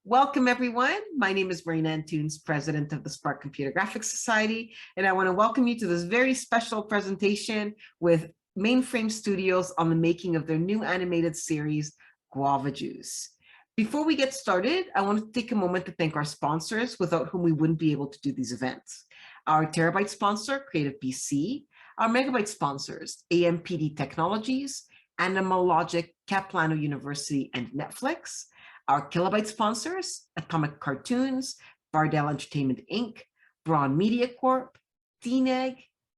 Welcome, everyone. My name is Marina Antunes, president of the Spark Computer Graphics Society, and I want to welcome you to this very special presentation with Mainframe Studios on the making of their new animated series, Guava Juice. Before we get started, I want to take a moment to thank our sponsors, without whom we wouldn't be able to do these events. Our Terabyte sponsor, Creative BC, our Megabyte sponsors, AMPD Technologies, Animal Logic, Caplano University, and Netflix. Our Kilobyte sponsors, Atomic Cartoons, Bardell Entertainment Inc., Braun Media Corp., DNEG,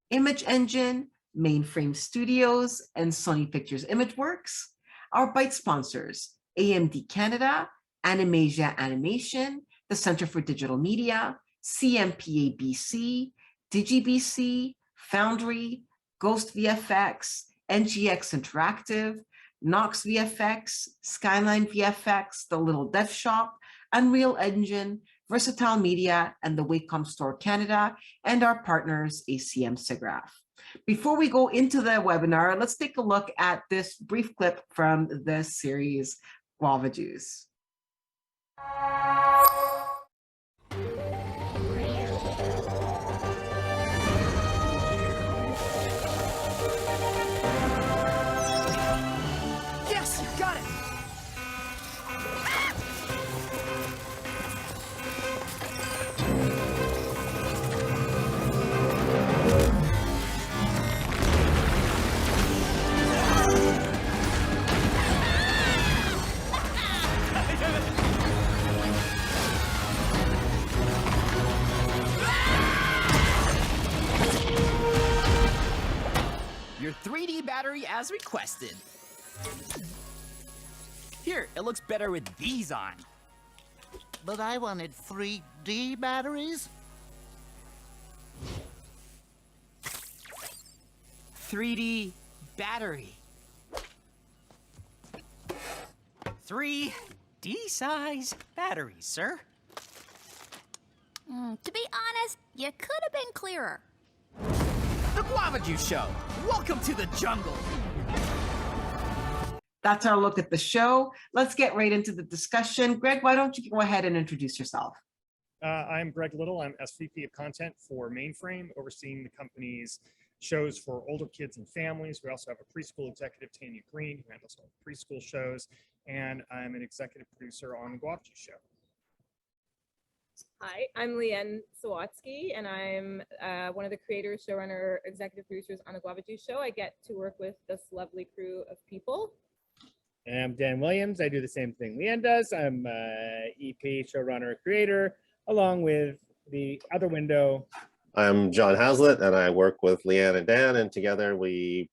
Image Engine, Mainframe Studios, and Sony Pictures ImageWorks. Our Byte sponsors, AMD Canada, Animasia Animation, the Center for Digital Media, CMPA BC, DigiBC, Foundry, Ghost VFX, NGX Interactive, Nox VFX, Skyline VFX, The Little Death Shop, Unreal Engine, Versatile Media, and the Wacom Store Canada, and our partners, ACM SIGGRAPH. Before we go into the webinar, let's take a look at this brief clip from the series Guava Juice. Your 3D battery as requested. Here, it looks better with these on. But I wanted 3D batteries. 3D battery. 3D size batteries, sir. To be honest, you could have been clearer. The Guava Juice Show. Welcome to the jungle. That's our look at the show. Let's get right into the discussion. Greg, why don't you go ahead and introduce yourself? I'm Greg Little. I'm SVP of Content for Mainframe, overseeing the company's shows for older kids and families. We also have a preschool executive, Tanya Green, who handles all preschool shows, and I'm an executive producer on the Guava Juice Show. Hi, I'm Lienne Sawatsky, and I'm one of the creators, showrunner, executive producers on the Guava Juice Show. I get to work with this lovely crew of people. And I'm Dan Williams. I do the same thing Lienne does. I'm EP, showrunner, creator, along with the other window. I'm John Hazlett, and I work with Lienne and Dan, and together we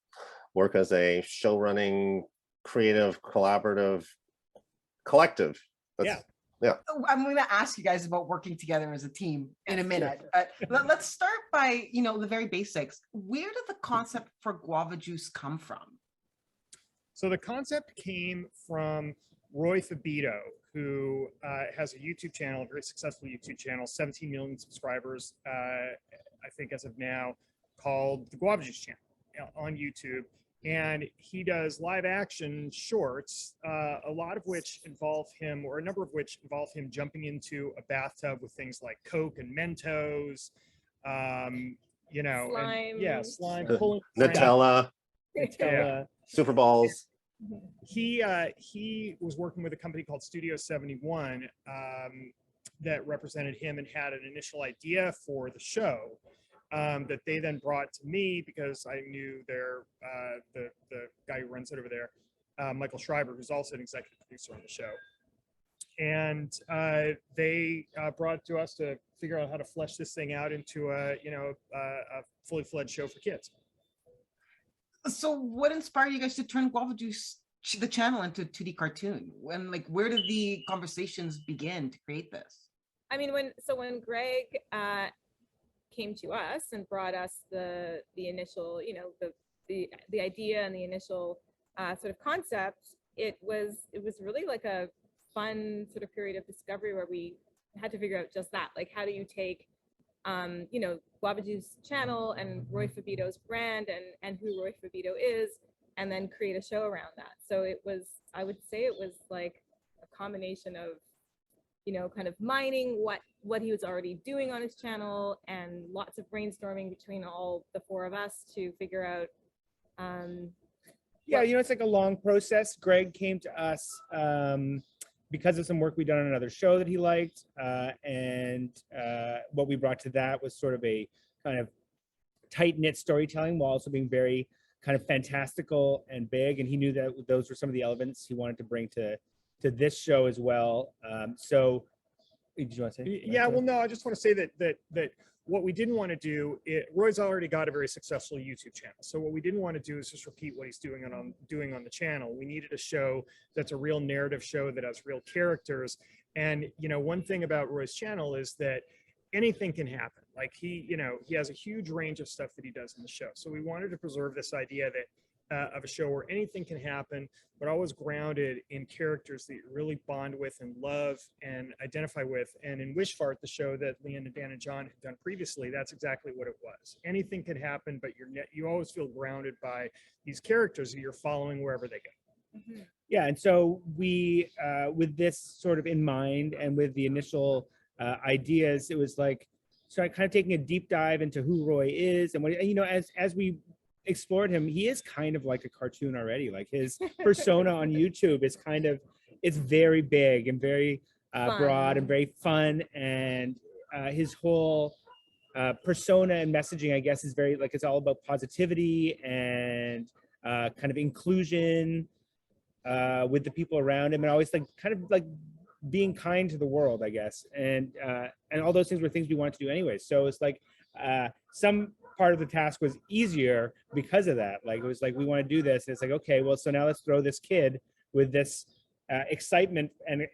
work as a show-running, creative, collaborative collective. Yeah. I'm going to ask you guys about working together as a team in a minute. Let's start by, the very basics. Where did the concept for Guava Juice come from? So the concept came from Roi Fabito, who has a YouTube channel, a very successful YouTube channel, 17 million subscribers, I think as of now, called the Guava Juice Channel on YouTube. And he does live action shorts, a lot of which involve him, or a number of which involve him jumping into a bathtub with things like Coke and Mentos, Slime. slime, Nutella, Super Balls. He was working with a company called Studio71 that represented him and had an initial idea for the show. That they then brought to me because I knew their the guy who runs it over there, Michael Schreiber, who's also an executive producer on the show. And they brought it to us to figure out how to flesh this thing out into a fully fledged show for kids. So what inspired you guys to turn Guava Juice, the channel, into a 2D cartoon? Where did the conversations begin to create this? I mean, when Greg came to us and brought us the initial, the idea and the initial sort of concept, it was really like a fun sort of period of discovery where we had to figure out just that, like, how do you take Guava Juice channel and Roi Fabito's brand and who Roi Fabito is, and then create a show around that. So it was, I would say it was like a combination of, kind of mining what he was already doing on his channel, and lots of brainstorming between all the four of us to figure out. Yeah, it's like a long process. Greg came to us because of some work we'd done on another show that he liked, and what we brought to that was sort of a kind of tight-knit storytelling while also being very kind of fantastical and big, and he knew that those were some of the elements he wanted to bring to this show as well. So did you want to say? Yeah, well, no, I just want to say that what we didn't want to do, Roy's already got a very successful YouTube channel. So what we didn't want to do is just repeat what he's doing on the channel. We needed a show that's a real narrative show that has real characters. And, one thing about Roy's channel is that anything can happen. Like he has a huge range of stuff that he does in the show. So we wanted to preserve this idea that of a show where anything can happen, but always grounded in characters that you really bond with and love and identify with. And in Wishfart, the show that Lienne and Dan and John had done previously, that's exactly what it was. Anything can happen, but you always feel grounded by these characters that you're following wherever they go. Mm-hmm. Yeah, and so we, with this sort of in mind, and with the initial ideas, it was like, so kind of taking a deep dive into who Roy is, and what, as we explored him, he is kind of like a cartoon already. Like his persona on YouTube is it's very big and very broad and very fun, and his whole persona and messaging, I guess, is very like, it's all about positivity and kind of inclusion with the people around him, and always like kind of like being kind to the world, I guess, and all those things were things we wanted to do anyway. So it's like some part of the task was easier because of that. Like it was like, we want to do this, and it's like, okay, well, so now let's throw this kid with this excitement and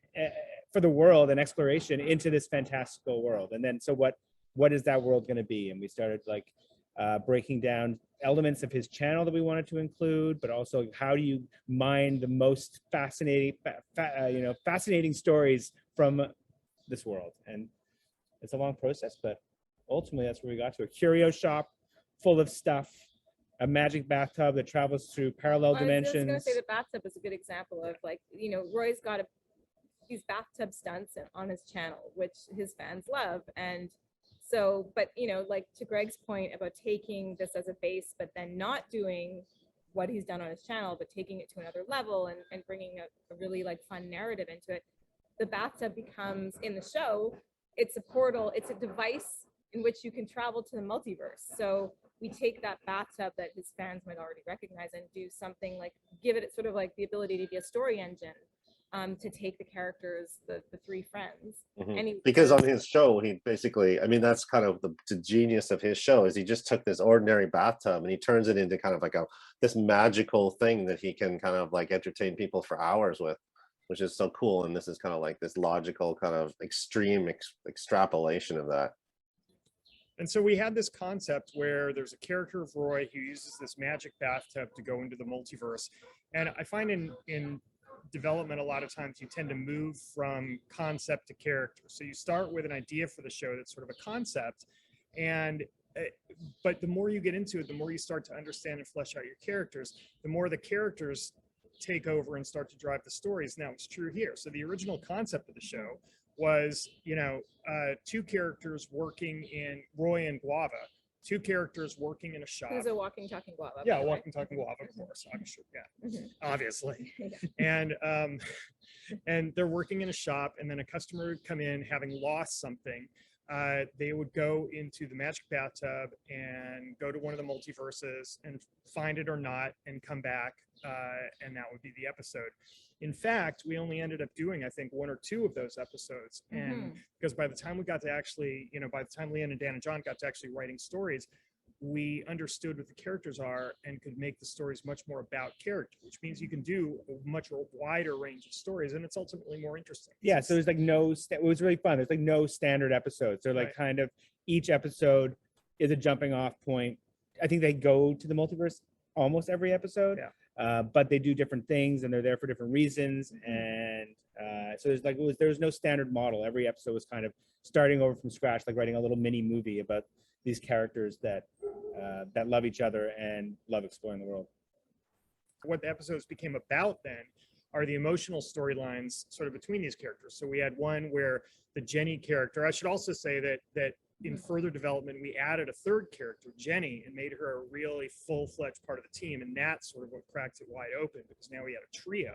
for the world and exploration into this fantastical world. And then, so what is that world going to be? And we started like breaking down elements of his channel that we wanted to include, but also how do you mine the most fascinating stories from this world. And it's a long process, but ultimately that's where we got to. A curio shop full of stuff, a magic bathtub that travels through parallel dimensions. I was just gonna say the bathtub is a good example of, like, Roy's got these bathtub stunts on his channel, which his fans love. And so, but like to Greg's point about taking this as a base, but then not doing what he's done on his channel, but taking it to another level and bringing a really like fun narrative into it, the bathtub becomes, in the show, it's a portal, it's a device in which you can travel to the multiverse. So we take that bathtub that his fans might already recognize and do something like, give it sort of like the ability to be a story engine, to take the characters, the three friends. Mm-hmm. Because on his show, he basically, that's kind of the genius of his show, is he just took this ordinary bathtub and he turns it into kind of like this magical thing that he can kind of like entertain people for hours with, which is so cool. And this is kind of like this logical kind of extreme extrapolation of that. And so we had this concept where there's a character of Roy who uses this magic bathtub to go into the multiverse. And I find in development, a lot of times you tend to move from concept to character. So you start with an idea for the show that's sort of a concept, but the more you get into it, the more you start to understand and flesh out your characters, the more the characters take over and start to drive the stories. Now it's true here. So the original concept of the show was, two characters working in Roy and Guava, two characters working in a shop. Who's a walking, talking guava? Yeah, walking, talking guava, of course. I'm sure, yeah, obviously. Yeah. And they're working in a shop, and then a customer would come in having lost something. They would go into the magic bathtub and go to one of the multiverses and find it or not, and come back, and that would be the episode. In fact, we only ended up doing, I think, one or two of those episodes. And because by the time we got to actually, by the time Lienne and Dan and John got to actually writing stories, we understood what the characters are and could make the stories much more about character, which means you can do a much wider range of stories, and it's ultimately more interesting. Yeah, so there's like it was really fun. There's like no standard episodes. They're like kind of, each episode is a jumping off point. I think they go to the multiverse almost every episode. Yeah. But they do different things, and they're there for different reasons. And so there was no standard model. Every episode was kind of starting over from scratch, like writing a little mini movie about these characters that love each other and love exploring the world. What the episodes became about then are the emotional storylines sort of between these characters. So we had one where the Jenny character, I should also say that in further development, we added a third character, Jenny, and made her a really full-fledged part of the team. And that's sort of what cracked it wide open, because now we had a trio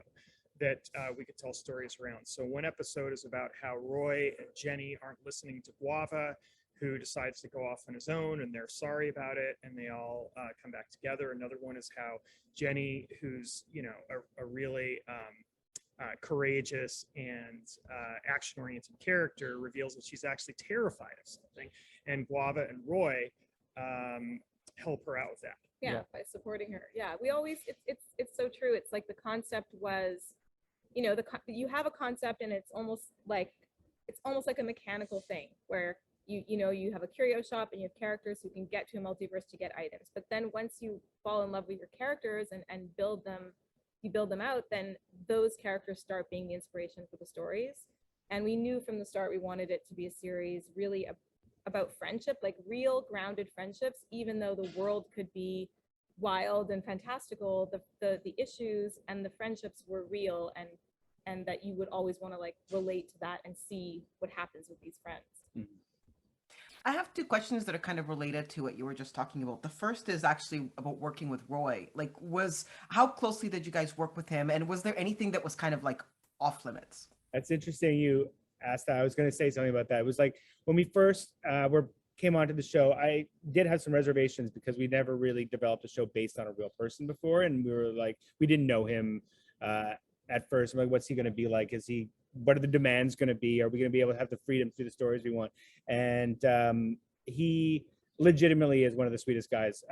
that we could tell stories around. So one episode is about how Roy and Jenny aren't listening to Guava, who decides to go off on his own, and they're sorry about it, and they all come back together. Another one is how Jenny, who's a really courageous and action-oriented character, reveals that she's actually terrified of something, and Guava and Roy help her out with that. Yeah, by supporting her. Yeah, we always it's so true. It's like the concept was, you have a concept, and it's almost like a mechanical thing where you have a curio shop and you have characters who can get to a multiverse to get items. But then once you fall in love with your characters and build them out, then those characters start being the inspiration for the stories. And we knew from the start we wanted it to be a series really about friendship, like real grounded friendships, even though the world could be wild and fantastical, the issues and the friendships were real, and that you would always want to like relate to that and see what happens with these friends. Mm-hmm. I have two questions that are kind of related to what you were just talking about. The first is actually about working with Roy. Like, how closely did you guys work with him? And was there anything that was kind of like off limits? That's interesting you asked that. I was going to say something about that. It was like when we first came onto the show, I did have some reservations because we never really developed a show based on a real person before. And we didn't know him at first. I'm like, what's he going to be like? What are the demands going to be? Are we going to be able to have the freedom to do the stories we want? And he legitimately is one of the sweetest guys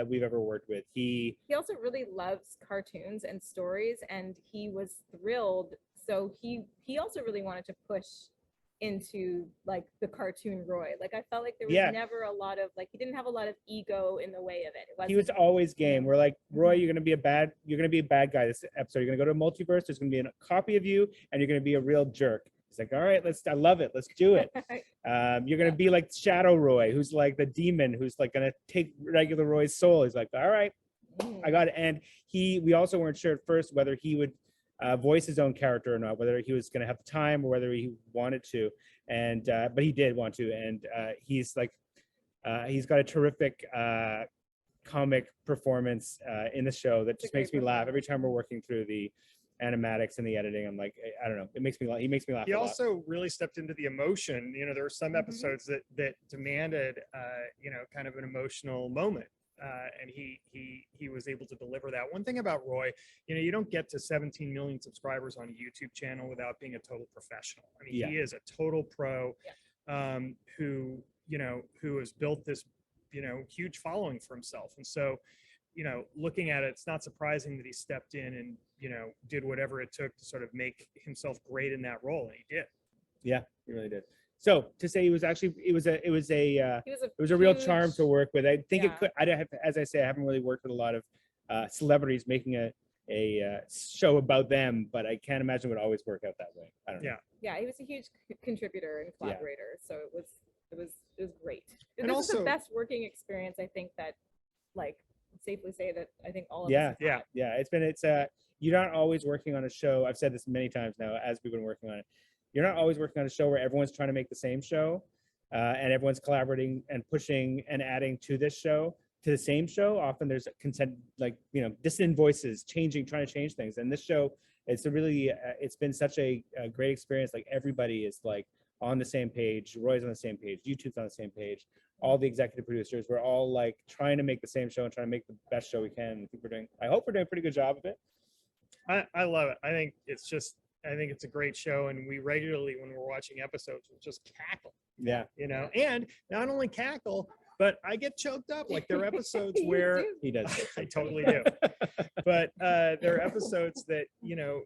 we've ever worked with. He also really loves cartoons and stories, and he was thrilled. So he also really wanted to push into like the cartoon Roy. Like I felt like there was never a lot of he didn't have a lot of ego in the way of it. He was always game. We're like, Roy, you're gonna be a bad guy this episode. You're gonna go to a multiverse, there's gonna be a copy of you, and you're gonna be a real jerk. He's like, all right, I love it, let's do it. You're gonna be like Shadow Roy, who's like the demon who's like gonna take regular Roy's soul. He's like, all right, I got it. And we also weren't sure at first whether he would voice his own character or not, whether he was going to have the time or whether he wanted to, and but he did want to, and he's got a terrific comic performance in the show that just makes me laugh every time we're working through the animatics and the editing. I'm like, I don't know, it makes me laugh. He makes me laugh. He also really stepped into the emotion. There were some episodes that demanded kind of an emotional moment. And he was able to deliver that. One thing about Roy, you don't get to 17 million subscribers on a YouTube channel without being a total professional. I mean, he is a total pro who has built this, huge following for himself. And so, looking at it, it's not surprising that he stepped in and, did whatever it took to sort of make himself great in that role. And he did. Yeah, he really did. So to say it was a real charm to work with. I think it could. As I say, I haven't really worked with a lot of celebrities making a show about them, but I can't imagine it would always work out that way. I don't know. Yeah, he was a huge contributor and collaborator. So it was great. And this is the best working experience, I think, that safely say that I think all of us have had. It's you're not always working on a show. I've said this many times now as we've been working on it. You're not always working on a show where everyone's trying to make the same show and everyone's collaborating and pushing and adding to this show, to the same show. Often there's consent, dissonant voices trying to change things. And this show, it's been such a great experience. Like everybody is like on the same page. Roy's on the same page. YouTube's on the same page. All the executive producers, we're all like trying to make the same show and trying to make the best show we can. I hope we're doing a pretty good job of it. I love it. I think it's a great show, and we regularly, when we're watching episodes, we'll just cackle. Yeah. And not only cackle, but I get choked up. Like there are episodes where he does. I totally do. But there are episodes that,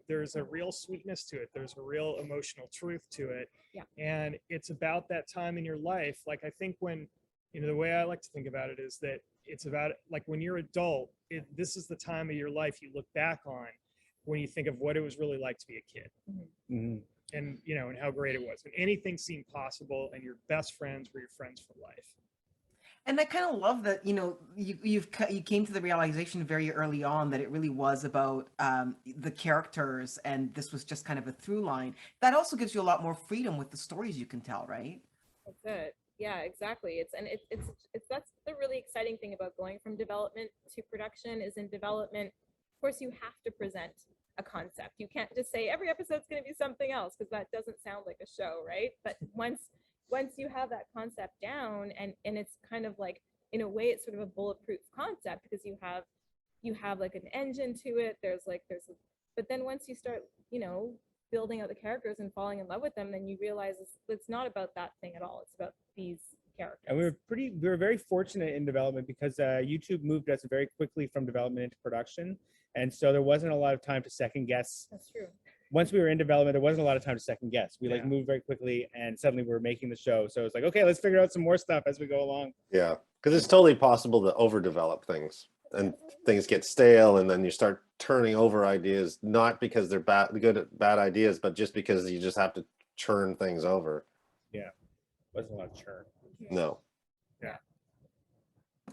there's a real sweetness to it. There's a real emotional truth to it. Yeah. And it's about that time in your life. Like I think when, the way I like to think about it is that it's about like when you're adult, this is the time of your life you look back on when you think of what it was really like to be a kid. Mm-hmm. And and how great it was, and anything seemed possible, and your best friends were your friends for life. And I kind of love that, you came to the realization very early on that it really was about the characters, and this was just kind of a through line. That also gives you a lot more freedom with the stories you can tell, right? That's it. Yeah, exactly. It's that's the really exciting thing about going from development to production is in development, of course, you have to present a concept. You can't just say every episode's going to be something else because that doesn't sound like a show, right? But once you have that concept down and it's kind of like, in a way, it's sort of a bulletproof concept because you have like an engine to it. But then once you start, building out the characters and falling in love with them, then you realize it's not about that thing at all. It's about these characters. And we were very fortunate in development because YouTube moved us very quickly from development into production. And so there wasn't a lot of time to second guess. That's true. Once we were in development, there wasn't a lot of time to second guess. We moved very quickly and suddenly we were making the show. So it's like, okay, let's figure out some more stuff as we go along. Yeah, because it's totally possible to overdevelop things and things get stale, and then you start turning over ideas, not because they're bad ideas, but just because you just have to churn things over. Yeah, wasn't a lot of churn. No. Yeah.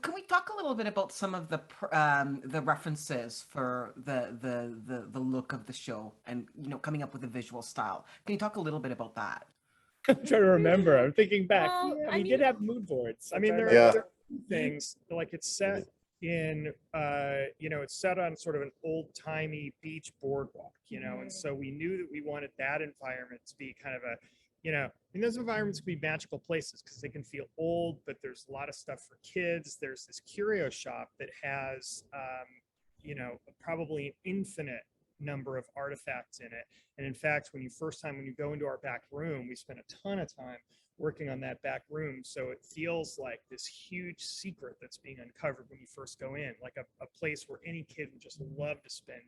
Can we talk a little bit about some of the references for the look of the show and coming up with a visual style? Can you talk a little bit about that? I'm trying to remember. I'm thinking back. Well, yeah, we did have mood boards. I mean, there are things like it's set in, it's set on sort of an old-timey beach boardwalk, and so we knew that we wanted that environment to be kind of a, those environments can be magical places because they can feel old, but there's a lot of stuff for kids. There's this curio shop that has, probably an infinite number of artifacts in it. And in fact, when you go into our back room, we spent a ton of time working on that back room. So it feels like this huge secret that's being uncovered when you first go in, like a place where any kid would just love to spend,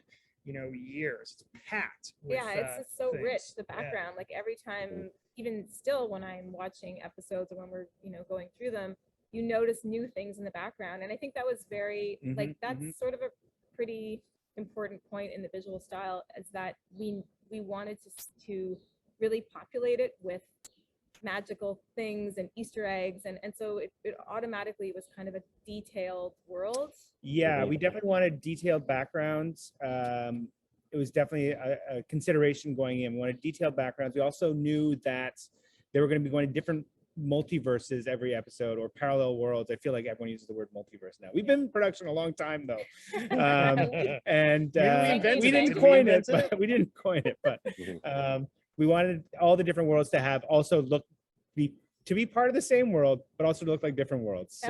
years. It's packed with, it's just so things. rich, the background. Like every time, even still when I'm watching episodes or when we're, going through them, you notice new things in the background. And I think that was very, that's sort of a pretty important point in the visual style, is that we wanted to really populate it with magical things and Easter eggs, and so it automatically was kind of a detailed world. Yeah, we definitely wanted detailed backgrounds. It was definitely a consideration going in. We wanted detailed backgrounds. We also knew that they were going to be going to different multiverses every episode, or parallel worlds. I feel like everyone uses the word multiverse now. We've been in production a long time though, and we didn't coin it, but we didn't coin it. But we wanted all the different worlds to have also to be part of the same world, but also to look like different worlds. It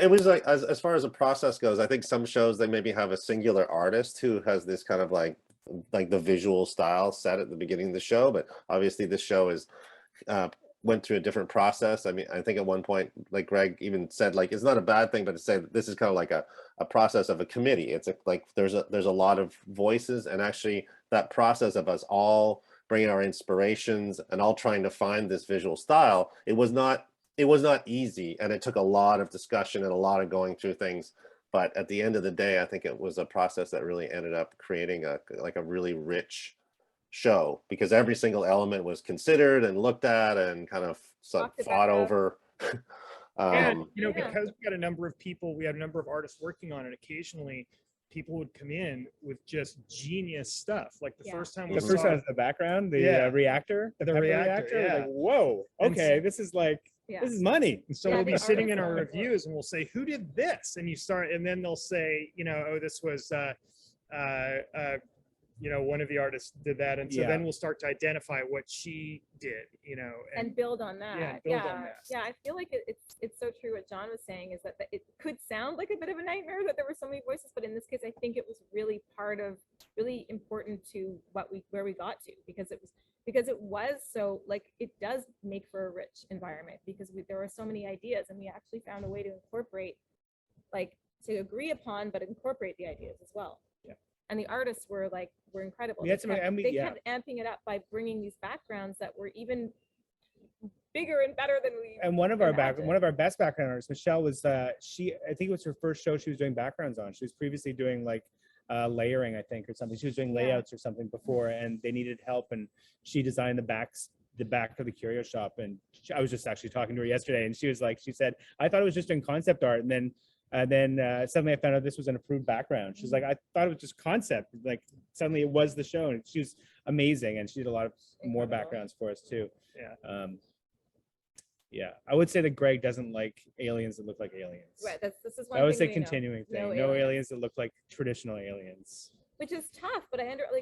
was like, as far as the process goes, I think some shows, they maybe have a singular artist who has this kind of like the visual style set at the beginning of the show, but obviously this show is went through a different process. I mean, I think at one point, like Greg even said, like, it's not a bad thing, but to say that this is kind of like a process of a committee. It's like there's a lot of voices, and actually that process of us all bringing our inspirations and all trying to find this visual style, it was not easy, and it took a lot of discussion and a lot of going through things. But at the end of the day, I think it was a process that really ended up creating a really rich show, because every single element was considered and looked at and kind of fought over. And because we had a number of artists working on it, occasionally people would come in with just genius stuff. Like the first time we saw the background, the reactor, the reactor. Like, whoa, okay, this is like, this is money. And so we'll be sitting in our reviews and we'll say, who did this? And then they'll say, oh, this was one of the artists did that, and so then we'll start to identify what she did, and build on that. Build on that. Yeah, I feel like it's so true what John was saying, is that it could sound like a bit of a nightmare that there were so many voices, but in this case, I think it was really really important to where we got to, because it was so, like, it does make for a rich environment, because there were so many ideas, and we actually found a way to incorporate, like, to agree upon, but incorporate the ideas as well. And the artists were incredible. They kept amping it up by bringing these backgrounds that were even bigger and better than we. And one of our best background artists, Michelle, was I think it was her first show she was doing backgrounds on. She was previously doing like layering, I think, or something. She was doing layouts or something before, and they needed help, and she designed the the back of the curio shop, and I was just actually talking to her yesterday, and she said, I thought it was just in concept art, and then suddenly I found out this was an approved background. She's like, I thought it was just concept. Like suddenly it was the show, and she was amazing, and she did a lot of more backgrounds for us too. Yeah. Yeah, I would say that Greg doesn't like aliens that look like aliens. Right. This is one That was thing a we know. continuing thing. No No aliens. aliens that look like traditional aliens. Which is tough, but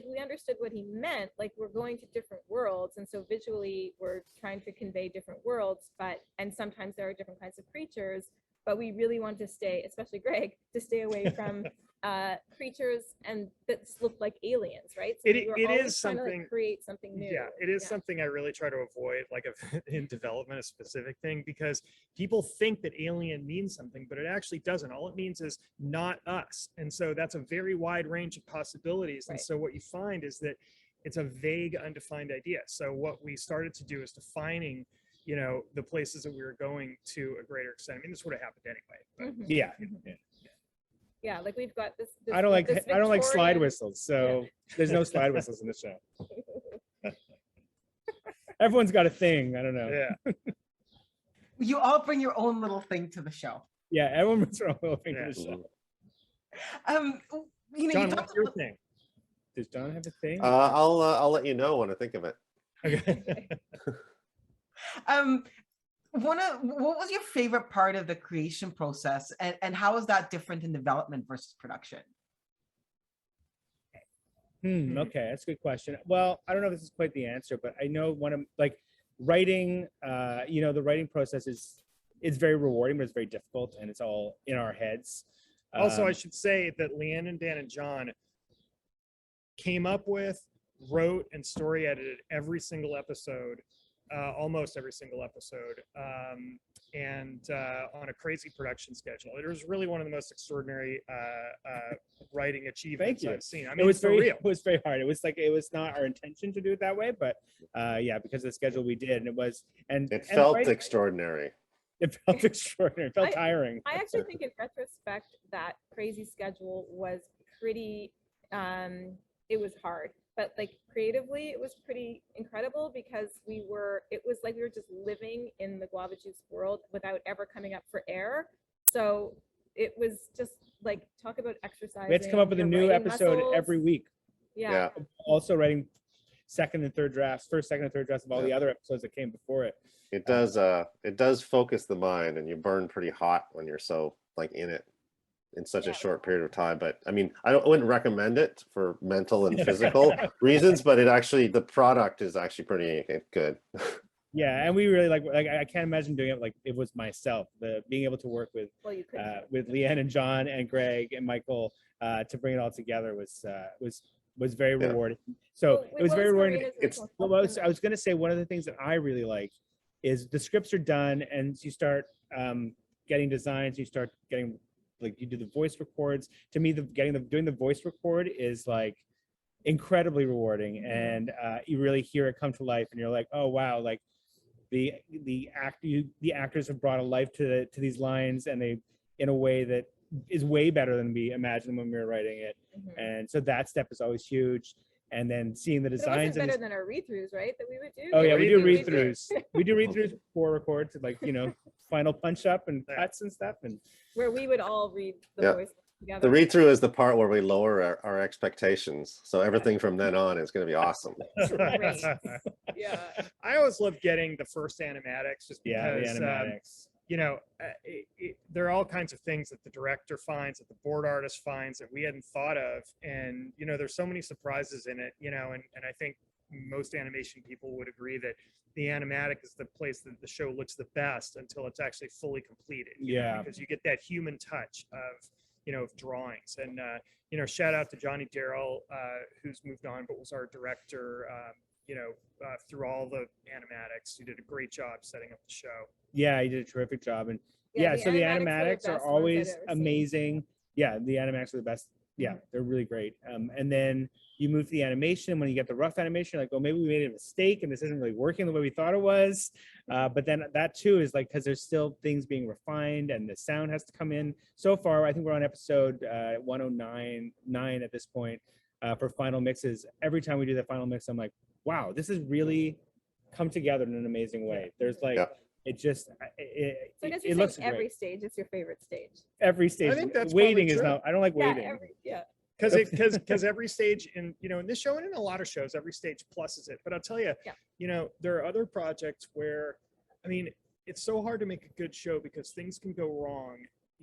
we understood what he meant. Like we're going to different worlds, and so visually we're trying to convey different worlds, and sometimes there are different kinds of creatures, but we really want to stay, especially Greg, to stay away from creatures and that look like aliens, right? So It we're is always trying to, something- create something new. Yeah, it is something I really try to avoid, like in development, a specific thing, because people think that alien means something, but it actually doesn't. All it means is not us. And so that's a very wide range of possibilities. And Right. so what you find is that it's a vague, undefined idea. So what we started to do is defining, the places that we were going to a greater extent. I mean, this would have happened anyway. But Mhm. Yeah. Yeah, like we've got this. I don't like slide Victorian- whistles, so there's no slide whistles in the show. Everyone's got a thing. I don't know. yeah. You all bring your own little thing to the show. Yeah, everyone brings their own little thing to Yeah. the show. You John, talked what's your thing? Does John have a thing? I'll let you know when I think of it. Okay. what was your favorite part of the creation process, and how is that different in development versus production? Okay, that's a good question. Well, I don't know if this is quite the answer, but I know writing, the writing process is very rewarding, but it's very difficult, and it's all in our heads. Also, I should say that Lienne and Dan and John came up with, wrote, and story edited every single episode, almost every single episode, and on a crazy production schedule. It was really one of the most extraordinary writing achievements you. I've seen. I It mean, was it's for real. it was very hard. It was not our intention to do it that way, but yeah, because of the schedule we did, and It felt writing- extraordinary. It felt extraordinary. It felt tiring. I actually think in retrospect that crazy schedule was pretty, it was hard, but like creatively it was pretty incredible because it was like we were just living in the Guava Juice world without ever coming up for air. So it was just like, talk about exercising. We had to come up with a your new writing episode muscles. every week. Yeah. Also writing first, second, and third drafts of all the other episodes that came before it. It does focus the mind, and you burn pretty hot when you're so like in it in such a short period of time. But I mean, I wouldn't recommend it for mental and physical reasons, but the product is actually pretty good. Yeah, and we really like I can't imagine doing it like it was myself. Being able to work with Well, you could. Lienne and John and Greg and Michael to bring it all together was very rewarding. So Well, it was what very rewarding. Marina's It's- original Well, concept? I was going to say one of the things that I really like is the scripts are done, and you start getting designs. You start getting you do the voice records. To me, doing the voice record is like incredibly rewarding, and you really hear it come to life, and you're like, oh wow, like the actors have brought a life to these lines, and they in a way that is way better than we imagined when we were writing it. And so that step is always huge. And then seeing the But it designs wasn't and better than our read-throughs, right? That we would do. oh yeah, we do read-throughs. read-throughs. We do read-throughs before record to final punch up and cuts and stuff. And Where we would all read the Yeah. voice together. The read through is the part where we lower our expectations. So everything from then on is going to be awesome. Great. Yeah. I always love getting the first animatics just yeah, the because animatics. there are all kinds of things that the director finds, that the board artist finds that we hadn't thought of. And, there's so many surprises in it, and I think most animation people would agree that the animatic is the place that the show looks the best until it's actually fully completed. Yeah. Because you get that human touch of drawings. And, shout out to Johnny Darrell, who's moved on, but was our director, through all the animatics. You did a great job setting up the show. Yeah, he did a terrific job. And Yeah, so the animatics were the animatics best are ones I've always ever seen. amazing. Yeah, the animatics are the best. Yeah, they're really great. And then you move to the animation. When you get the rough animation, like, oh, maybe we made a mistake and this isn't really working the way we thought it was. But then that too is like, because there's still things being refined and the sound has to come in. So far, I think we're on episode 109 at this point for final mixes. Every time we do that final mix, I'm like, wow, this is really come together in an amazing way. There's like, Yeah. it just, So I guess it you're looks saying every great. stage is your favorite stage. Every stage. think that's Waiting probably is true. not, I don't like waiting. Because every stage in in this show and in a lot of shows, every stage pluses it. But I'll tell you, there are other projects where, I mean, it's so hard to make a good show because things can go wrong,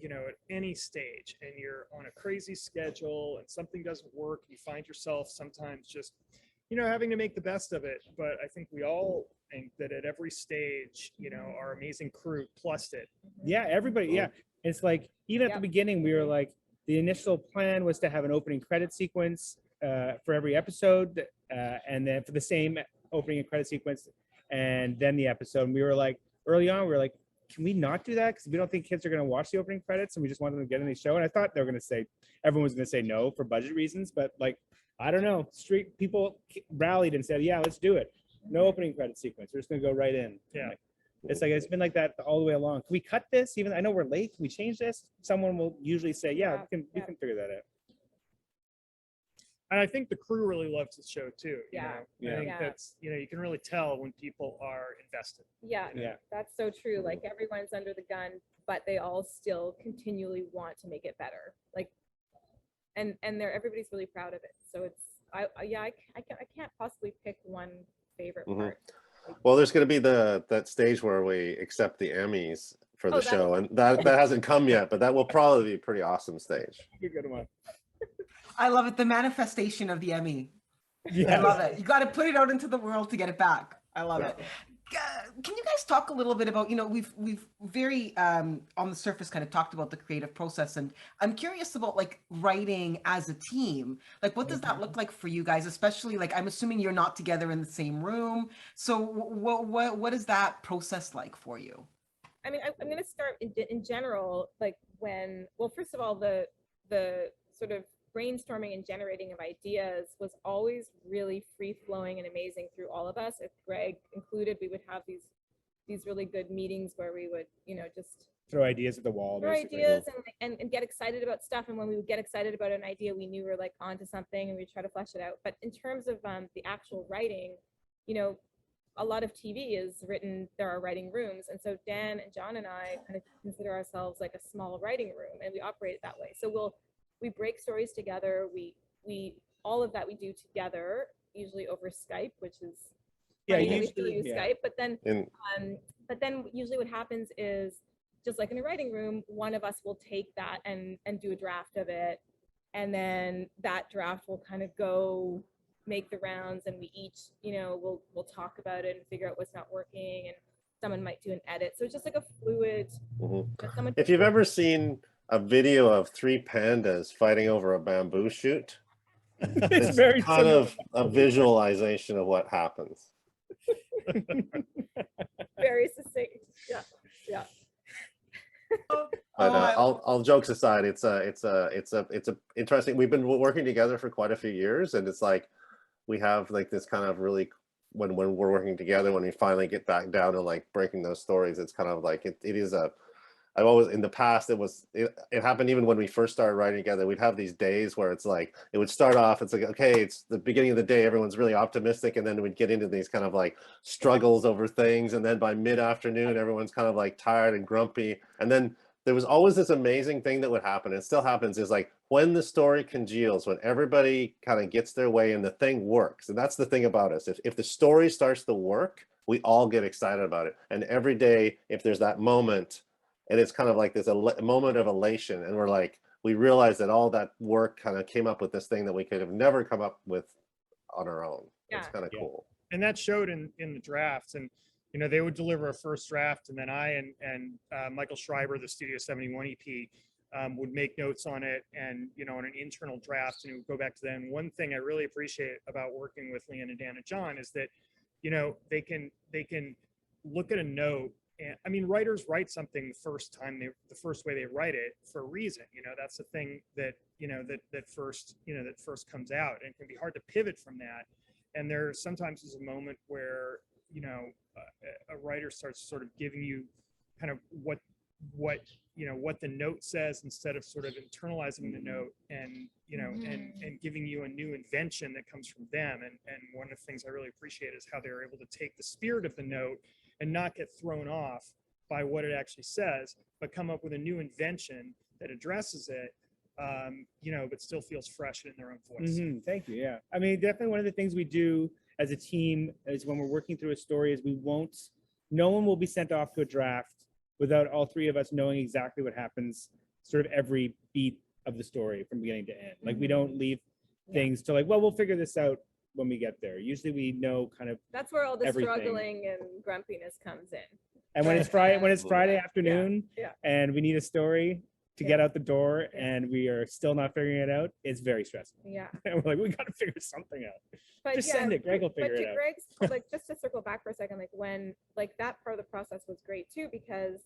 at any stage, and you're on a crazy schedule and something doesn't work. You find yourself sometimes just, having to make the best of it. But I think we all think that at every stage, our amazing crew plussed it. Yeah, everybody. Yeah. It's like, even at the beginning, we were like, the initial plan was to have an opening credit sequence for every episode, and then for the same opening and credit sequence, and then the episode. And we were like, early on, we were like, can we not do that? Because we don't think kids are going to watch the opening credits, and we just want them to get in the show. And I thought they were going to say, everyone was going to say no for budget reasons, but like, I don't know. Street people rallied and said, yeah, let's do it. No opening credit sequence. We're just going to go right in. Yeah. It's like, it's been like that all the way along. Can we cut this? Even I know we're late. Can we change this? Someone will usually say, yeah, we can figure that out. And I think the crew really loves the show too. Yeah. I think that's, you can really tell when people are invested. Yeah, that's so true. Like everyone's under the gun, but they all still continually want to make it better. Like, and everybody's really proud of it. So it's, I can't possibly pick one favorite part. Well, there's going to be that stage where we accept the Emmys for the show, and that hasn't come yet, but that will probably be a pretty awesome stage. Good one. I love it. The manifestation of the Emmy. Yeah. I love it. You got to put it out into the world to get it back. I love it. Can you guys talk a little bit about, we've very on the surface kind of talked about the creative process, and I'm curious about like writing as a team. Like, what does that look like for you guys? Especially like, I'm assuming you're not together in the same room. So what is that process like for you? I mean, I'm going to start in general, like first of all, the sort of brainstorming and generating of ideas was always really free flowing and amazing through all of us. If Greg included, we would have these really good meetings where we would, just throw ideas at the wall. Throw ideas and get excited about stuff. And when we would get excited about an idea, we knew we were like onto something, and we'd try to flesh it out. But in terms of the actual writing, a lot of TV is written, there are writing rooms. And so Dan and John and I kind of consider ourselves like a small writing room, and we operate that way. So we break stories together. We all of that we do together, usually over Skype, which is usually use Skype. But then usually what happens is, just like in a writing room, one of us will take that and do a draft of it, and then that draft will kind of go make the rounds, and we each we'll talk about it and figure out what's not working, and someone might do an edit. So it's just like a fluid. If you've ever seen a video of three pandas fighting over a bamboo shoot, it's very kind of a visualization of what happens. Very succinct. Yeah. But all jokes aside, it's a interesting. We've been working together for quite a few years, and it's like we have like this kind of really, when we're working together, when we finally get back down to like breaking those stories, it's kind of like it is a. I've always, in the past, it happened even when we first started writing together. We'd have these days where it's like, it would start off, it's like, okay, it's the beginning of the day, everyone's really optimistic, and then we'd get into these kind of like struggles over things, and then by mid-afternoon, everyone's kind of like tired and grumpy. And then there was always this amazing thing that would happen, and it still happens, is like when the story congeals, when everybody kind of gets their way and the thing works. And that's the thing about us. If the story starts to work, we all get excited about it. And every day, if there's that moment, and it's kind of like there's a moment of elation, and we're like, we realize that all that work kind of came up with this thing that we could have never come up with on our own. It's kind of cool. And that showed in the drafts, and they would deliver a first draft, and then I and Michael Schreiber, the Studio71 EP, would make notes on it, and on an internal draft, and it would go back to them. One thing I really appreciate about working with Lienne and Dan and John is that they can look at a note. And I mean, writers write something the first way they write it for a reason. That's the thing that that first comes out, and it can be hard to pivot from that. And there sometimes is a moment where a writer starts sort of giving you kind of what what what the note says instead of sort of internalizing the note and and giving you a new invention that comes from them. And one of the things I really appreciate is how they're able to take the spirit of the note and not get thrown off by what it actually says, but come up with a new invention that addresses it, but still feels fresh in their own voice. Thank you. Yeah, I mean, definitely one of the things we do as a team is when we're working through a story is no one will be sent off to a draft without all three of us knowing exactly what happens, sort of every beat of the story from beginning to end. Like we don't leave things to like, well, we'll figure this out when we get there. Usually we know kind of that's where all the everything. Struggling and grumpiness comes in. And when it's Friday afternoon and we need a story to get out the door and we are still not figuring it out, it's very stressful. Yeah. And we're like, we got to figure something out. But just send it. Greg will figure it out. Greg's, like, just to circle back for a second, like when, like that part of the process was great too, because,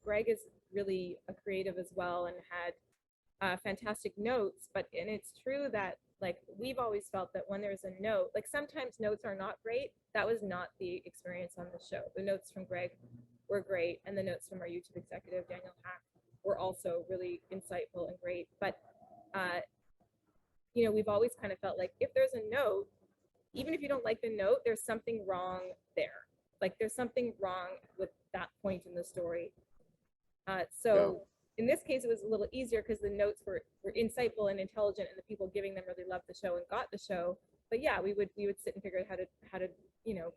Greg is really a creative as well and had fantastic notes, and it's true that like we've always felt that when there's a note, like sometimes notes are not great. That was not the experience on the show. The notes from Greg were great, and the notes from our YouTube executive, Daniel Hack, were also really insightful and great. But we've always kind of felt like if there's a note, even if you don't like the note, there's something wrong there. Like there's something wrong with that point in the story. In this case, it was a little easier because the notes were insightful and intelligent, and the people giving them really loved the show and got the show. But yeah, we would sit and figure out how to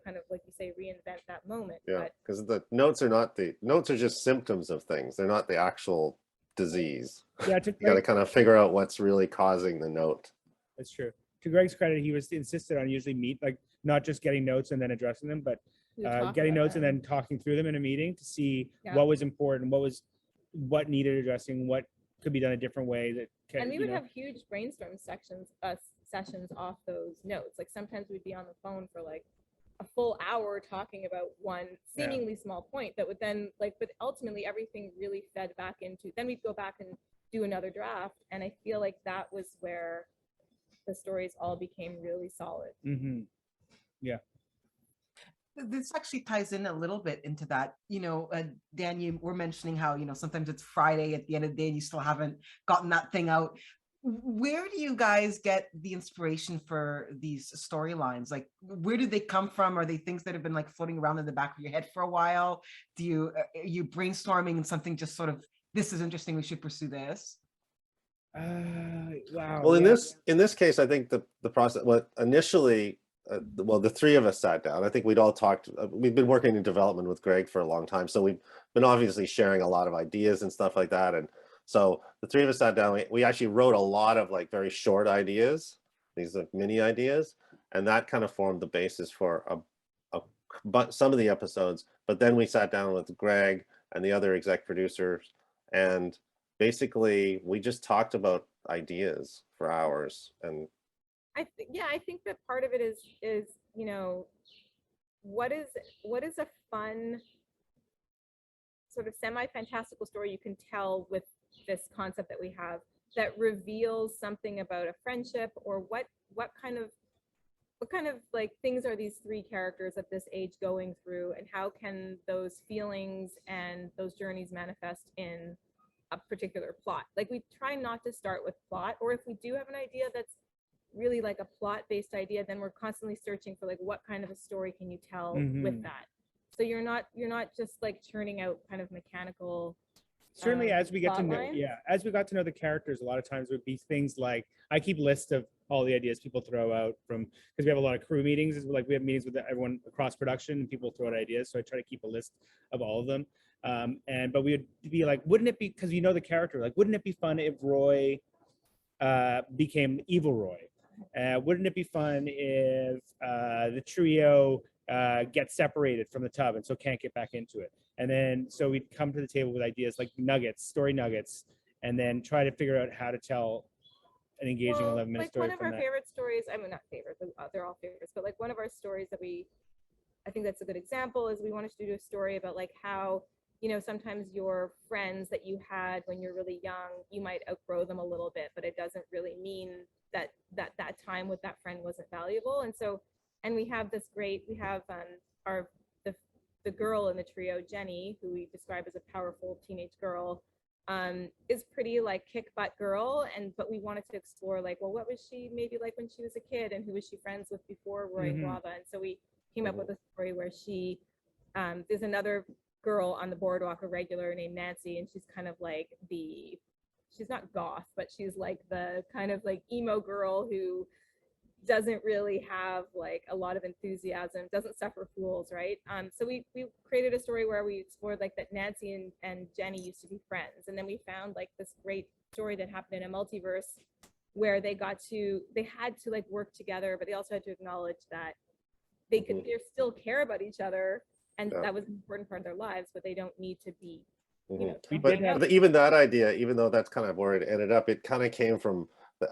kind of like you say, reinvent that moment. Yeah, because the notes are just symptoms of things. They're not the actual disease. Yeah, you got to kind of figure out what's really causing the note. That's true. To Greg's credit, he was insisted on usually not just getting notes and then addressing them, but getting notes and then talking through them in a meeting to see what was important, what needed addressing, what could be done a different way. And we would have huge brainstorm sessions off those notes. Like sometimes we'd be on the phone for like a full hour talking about one seemingly small point that would then but ultimately everything really fed back into, then we'd go back and do another draft. And I feel like that was where the stories all became really solid. Yeah. This actually ties in a little bit into that. Dan, you were mentioning how, sometimes it's Friday at the end of the day and you still haven't gotten that thing out. Where do you guys get the inspiration for these storylines? Like, where do they come from? Are they things that have been like floating around in the back of your head for a while? Are you brainstorming and something just sort of, this is interesting, we should pursue this? Wow. Well, in this case, I think the process, initially, the three of us sat down. I think we'd all talked. We've been working in development with Greg for a long time, so we've been obviously sharing a lot of ideas and stuff like that. And so the three of us sat down. We actually wrote a lot of like very short ideas, these like mini ideas, and that kind of formed the basis for some of the episodes. But then we sat down with Greg and the other exec producers, and basically we just talked about ideas for hours. And I think that part of it is what is a fun sort of semi-fantastical story you can tell with this concept that we have that reveals something about a friendship, or what kind of like things are these three characters at this age going through, and how can those feelings and those journeys manifest in a particular plot. Like we try not to start with plot, or if we do have an idea that's really like a plot-based idea, then we're constantly searching for like what kind of a story can you tell with that. So you're not just like churning out kind of mechanical. Certainly, as we get to know, as we got to know the characters, a lot of times it would be things like I keep lists of all the ideas people throw out because we have a lot of crew meetings. Like we have meetings with everyone across production, and people throw out ideas. So I try to keep a list of all of them. But we would be like, wouldn't it be, because you know the character, like, wouldn't it be fun if Roy became evil Roy? Wouldn't it be fun if the trio gets separated from the tub and so can't get back into it? And then so we'd come to the table with ideas like story nuggets, and then try to figure out how to tell an engaging 11-minute story. Like one of our favorite stories, I mean, not favorites, they're all favorites, but like one of our stories that I think that's a good example is we wanted to do a story about like how, sometimes your friends that you had when you're really young, you might outgrow them a little bit, but it doesn't really mean that time with that friend wasn't valuable. And so, and we have the the girl in the trio, Jenny, who we describe as a powerful teenage girl, is pretty like kick butt girl, but we wanted to explore like, well, what was she maybe like when she was a kid, and who was she friends with before Roy and Guava? And so we came up with a story where she there's another girl on the boardwalk, a regular named Nancy, and she's kind of like she's not goth, but she's like the kind of like emo girl who doesn't really have like a lot of enthusiasm, doesn't suffer fools, right? So we created a story where we explored like that Nancy and Jenny used to be friends, and then we found like this great story that happened in a multiverse where they had to like work together, but they also had to acknowledge that they still care about each other, and that was an important part of their lives, but they don't need to be, you know. But even that idea, even though that's kind of where it ended up, it kind of came from,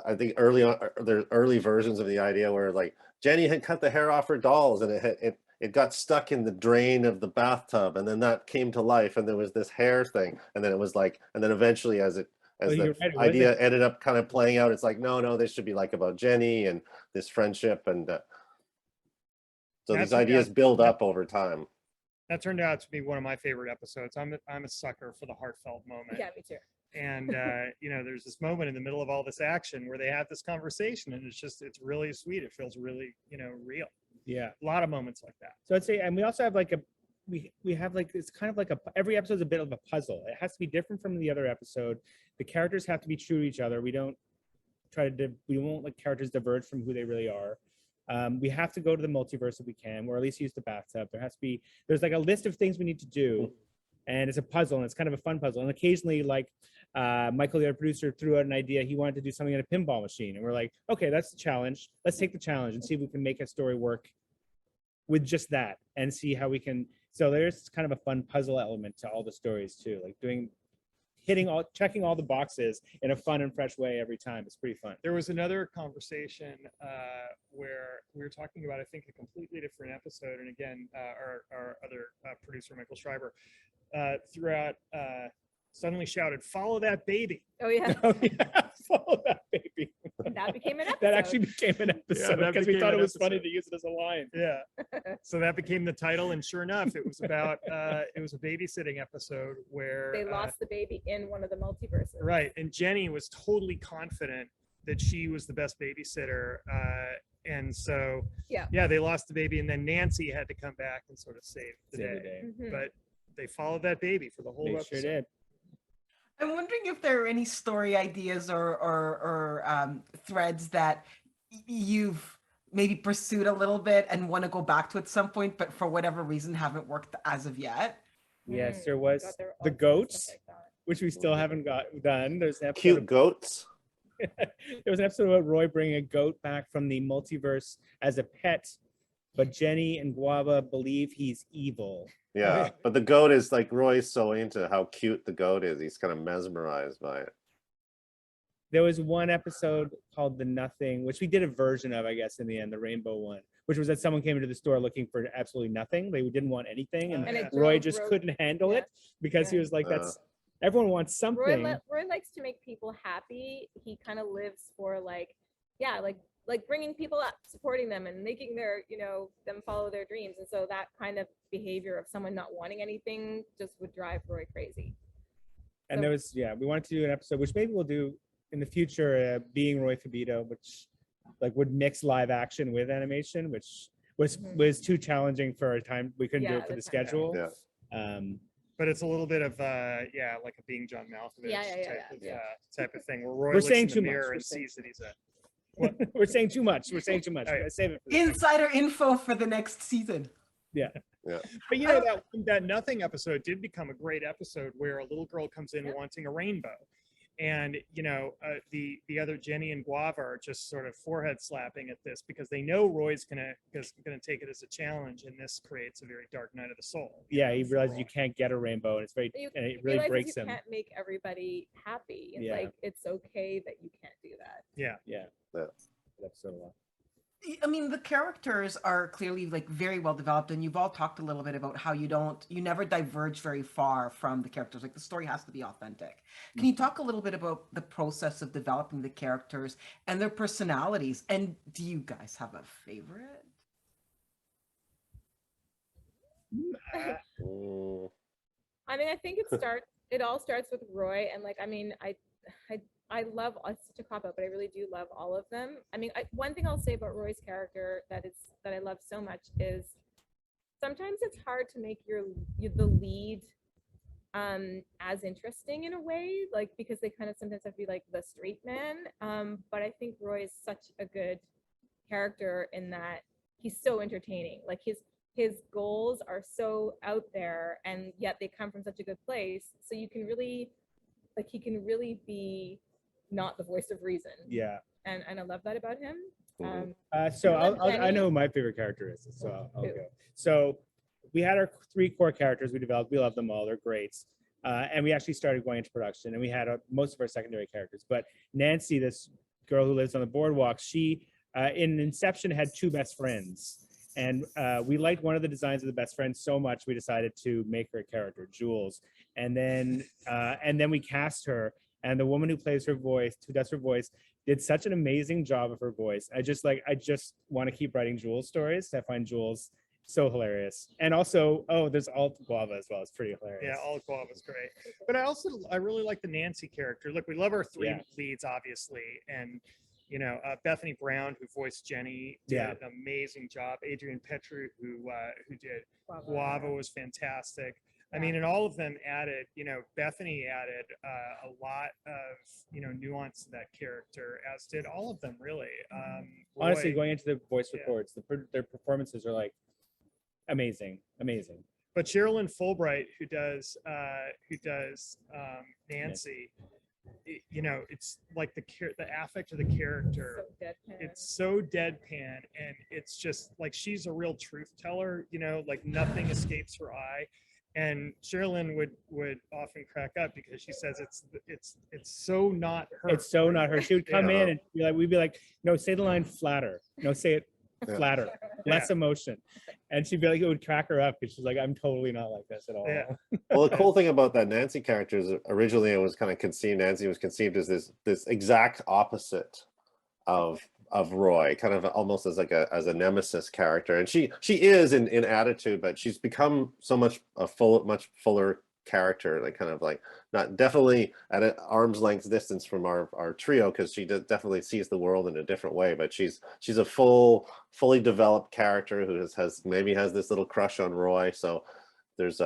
I think early on, there's early versions of the idea where like Jenny had cut the hair off her dolls and it got stuck in the drain of the bathtub, and then that came to life, and there was this hair thing, and then it was like, and then eventually as the idea ended up kind of playing out, it's like, no, this should be like about Jenny and this friendship, and so these ideas build up over time. That turned out to be one of my favorite episodes. I'm a sucker for the heartfelt moment. Yeah, me too. And you know, there's this moment in the middle of all this action where they have this conversation, and it's really sweet. It feels really, you know, real. Yeah, a lot of moments like that. So I'd say, and we also have like we have like, it's kind of like every episode's a bit of a puzzle. It has to be different from the other episode. The characters have to be true to each other. We won't let characters diverge from who they really are. We have to go to the multiverse if we can, or at least use the bathtub. There's like a list of things we need to do, and it's a puzzle, and it's kind of a fun puzzle. And occasionally, like Michael, the other producer, threw out an idea. He wanted to do something in a pinball machine, and we're like, okay, that's the challenge. Let's take the challenge and see if we can make a story work with just that, and see how we can. So there's kind of a fun puzzle element to all the stories too, like checking all the boxes in a fun and fresh way every time. It's pretty fun. There was another conversation where we were talking about, I think, a completely different episode. And again, our other producer, Michael Schreiber, throughout suddenly shouted, "Follow that baby." Oh yeah. Oh, yeah. Follow that baby. That became an episode. That actually became an episode because we thought it was funny to use it as a line. Yeah. So that became the title, and sure enough, it was about it was a babysitting episode where they lost the baby in one of the multiverses. Right, and Jenny was totally confident that she was the best babysitter, and so yeah, they lost the baby, and then Nancy had to come back and sort of save the day. But they followed that baby for the whole episode. Sure did. I'm wondering if there are any story ideas or threads that you've maybe pursued a little bit and want to go back to at some point, but for whatever reason haven't worked as of yet. Yes, there was the goats, which we still haven't got done. There's an episode Cute goats. There was an episode about Roy bringing a goat back from the multiverse as a pet, but Jenny and Guava believe he's evil. Yeah, but the goat is like, Roy's so into how cute the goat is. He's kind of mesmerized by it. There was one episode called The Nothing, which we did a version of, I guess, in the end, the rainbow one, which was that someone came into the store looking for absolutely nothing. They didn't want anything. And Roy just couldn't handle it because he was like, everyone wants something. Roy likes to make people happy. He kind of lives for like bringing people up, supporting them, and making them follow their dreams. And so that kind of behavior of someone not wanting anything just would drive Roy crazy. And there was, we wanted to do an episode, which maybe we'll do in the future, being Roi Fabito, which like would mix live action with animation, which was too challenging for our time. We couldn't do it for the schedule. Yeah. But it's a little bit of like a Being John Malkovich type of thing where Roy looks in the mirror and sees that he's a. We're saying too much. We're saying too much. Right. Save it for Insider info for the next season. Yeah. But that Nothing episode did become a great episode where a little girl comes in wanting a rainbow. And the other Jenny and Guava are just sort of forehead slapping at this because they know Roy's gonna take it as a challenge, and this creates a very dark night of the soul. Yeah, he realizes you can't get a rainbow, and and it really breaks him. You can't make everybody happy. It's like it's okay that you can't do that. Yeah. That's so long. I mean, the characters are clearly like very well developed, and you've all talked a little bit about how you never diverge very far from the characters. Like the story has to be authentic. Can you talk a little bit about the process of developing the characters and their personalities? And do you guys have a favorite? Mm, I mean, I think it all starts with Roy, and like, I mean, I love, it's such a cop out, but I really do love all of them. I mean, one thing I'll say about Roy's character that I love so much is sometimes it's hard to make the lead as interesting in a way, like, because they kind of sometimes have to be like the straight man. But I think Roy is such a good character in that he's so entertaining. Like his goals are so out there, and yet they come from such a good place. So you can really, like, he can really be not the voice of reason. Yeah. And I love that about him. So I Jenny? know who my favorite character is, so I'll Who? go. So we had our 3 core characters we developed. We love them all. They're great. And we actually started going into production, and we had most of our secondary characters. But Nancy, this girl who lives on the boardwalk, she in Inception had 2 best friends. And we liked one of the designs of the best friend so much, we decided to make her a character, Jules. And then we cast her. And the woman who plays her voice, who does her voice, did such an amazing job of her voice. I just want to keep writing Jules stories. I find Jules so hilarious. And also, there's Alt Guava as well. It's pretty hilarious. Yeah, all of Guava is great. But I really like the Nancy character. Look, we love our 3 leads, obviously, and Bethany Brown, who voiced Jenny, did an amazing job. Adrian Petriw, who did Guava, was fantastic. I mean, and all of them added, Bethany added a lot of, nuance to that character, as did all of them, really. Honestly, going into the voice records, their performances are like amazing. But Sherilyn Fulbright, who does Nancy, it's like the affect of the character. So deadpan. It's so deadpan, and it's just like she's a real truth teller. Like nothing escapes her eye. And Sherilyn would often crack up because she says it's so not her. It's so not her. She would come in and we'd be like, no, say the line flatter. No, say it flatter, less emotion. And she'd be like, it would crack her up because she's like, I'm totally not like this at all. Yeah. Well, the cool thing about that Nancy character is originally it was kind of conceived. Nancy was conceived as this exact opposite of Roy, kind of almost as as a nemesis character, and she is in attitude, but she's become so much much fuller character, like kind of like not definitely at an arm's length distance from our trio, because she definitely sees the world in a different way, but she's a fully developed character who has this little crush on Roy. So there's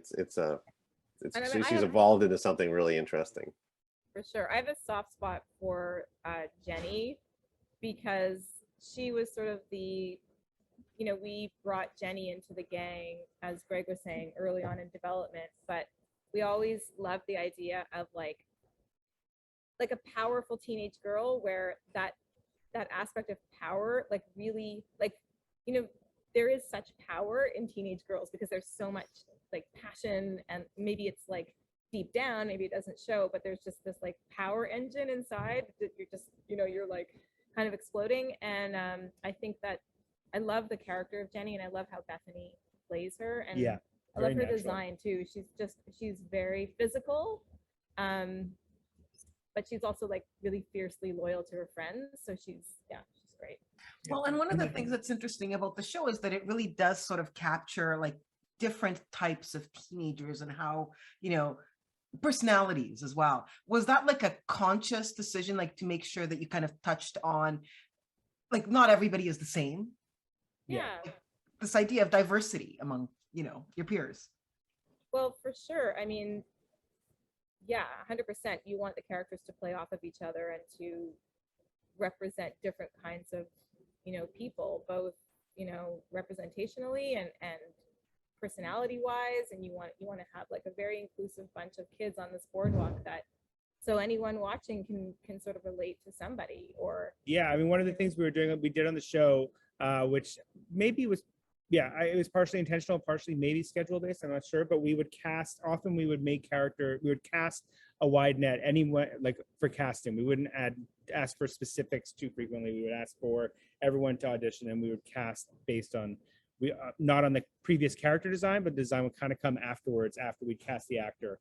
she's evolved into something really interesting. For sure. I have a soft spot for Jenny, because she was sort of the, we brought Jenny into the gang, as Greg was saying, early on in development, but we always loved the idea of like a powerful teenage girl, where that aspect of power, like really, like, there is such power in teenage girls because there's so much like passion, and maybe it's like deep down, maybe it doesn't show, but there's just this like power engine inside that you're just, you're like kind of exploding. And I think that I love the character of Jenny, and I love how Bethany plays her, and I love her natural design too. She's very physical, but she's also like really fiercely loyal to her friends, so she's great. Well, and one of the things that's interesting about the show is that it really does sort of capture like different types of teenagers and how, personalities as well. Was that like a conscious decision, like to make sure that you kind of touched on, like, not everybody is the same? Yeah. Like, this idea of diversity among, your peers. Well, for sure. I mean, 100%. You want the characters to play off of each other and to represent different kinds of, people, both, representationally and personality wise, and you want to have like a very inclusive bunch of kids on this boardwalk, that so anyone watching can sort of relate to somebody. Or I mean, one of the things we did on the show, which maybe was it was partially intentional, partially maybe schedule based, I'm not sure, but we would cast a wide net. Anyone, like, for casting, we wouldn't ask for specifics too frequently. We would ask for everyone to audition, and we would cast based on not on the previous character design, but the design would kind of come afterwards, after we cast the actor.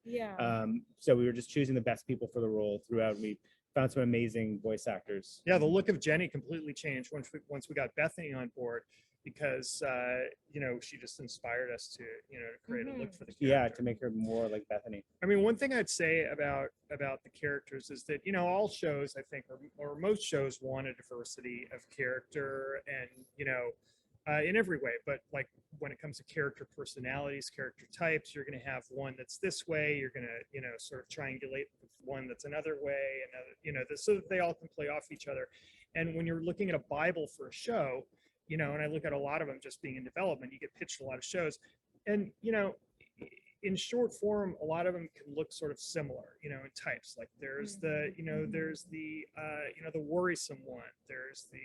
So we were just choosing the best people for the role throughout. We found some amazing voice actors. Yeah, the look of Jenny completely changed once we got Bethany on board. because she just inspired us to to create a look for the character. Yeah, to make her more like Bethany. I mean, one thing I'd say about the characters is that all shows, I think, or most shows, want a diversity of character, and in every way. But like when it comes to character personalities, character types, you're going to have one that's this way. You're going to sort of triangulate with one that's another way, another so that they all can play off each other. And when you're looking at a Bible for a show, and I look at a lot of them just being in development, you get pitched a lot of shows, and in short form, a lot of them can look sort of similar, in types. Like there's the, there's the, the worrisome one. There's the,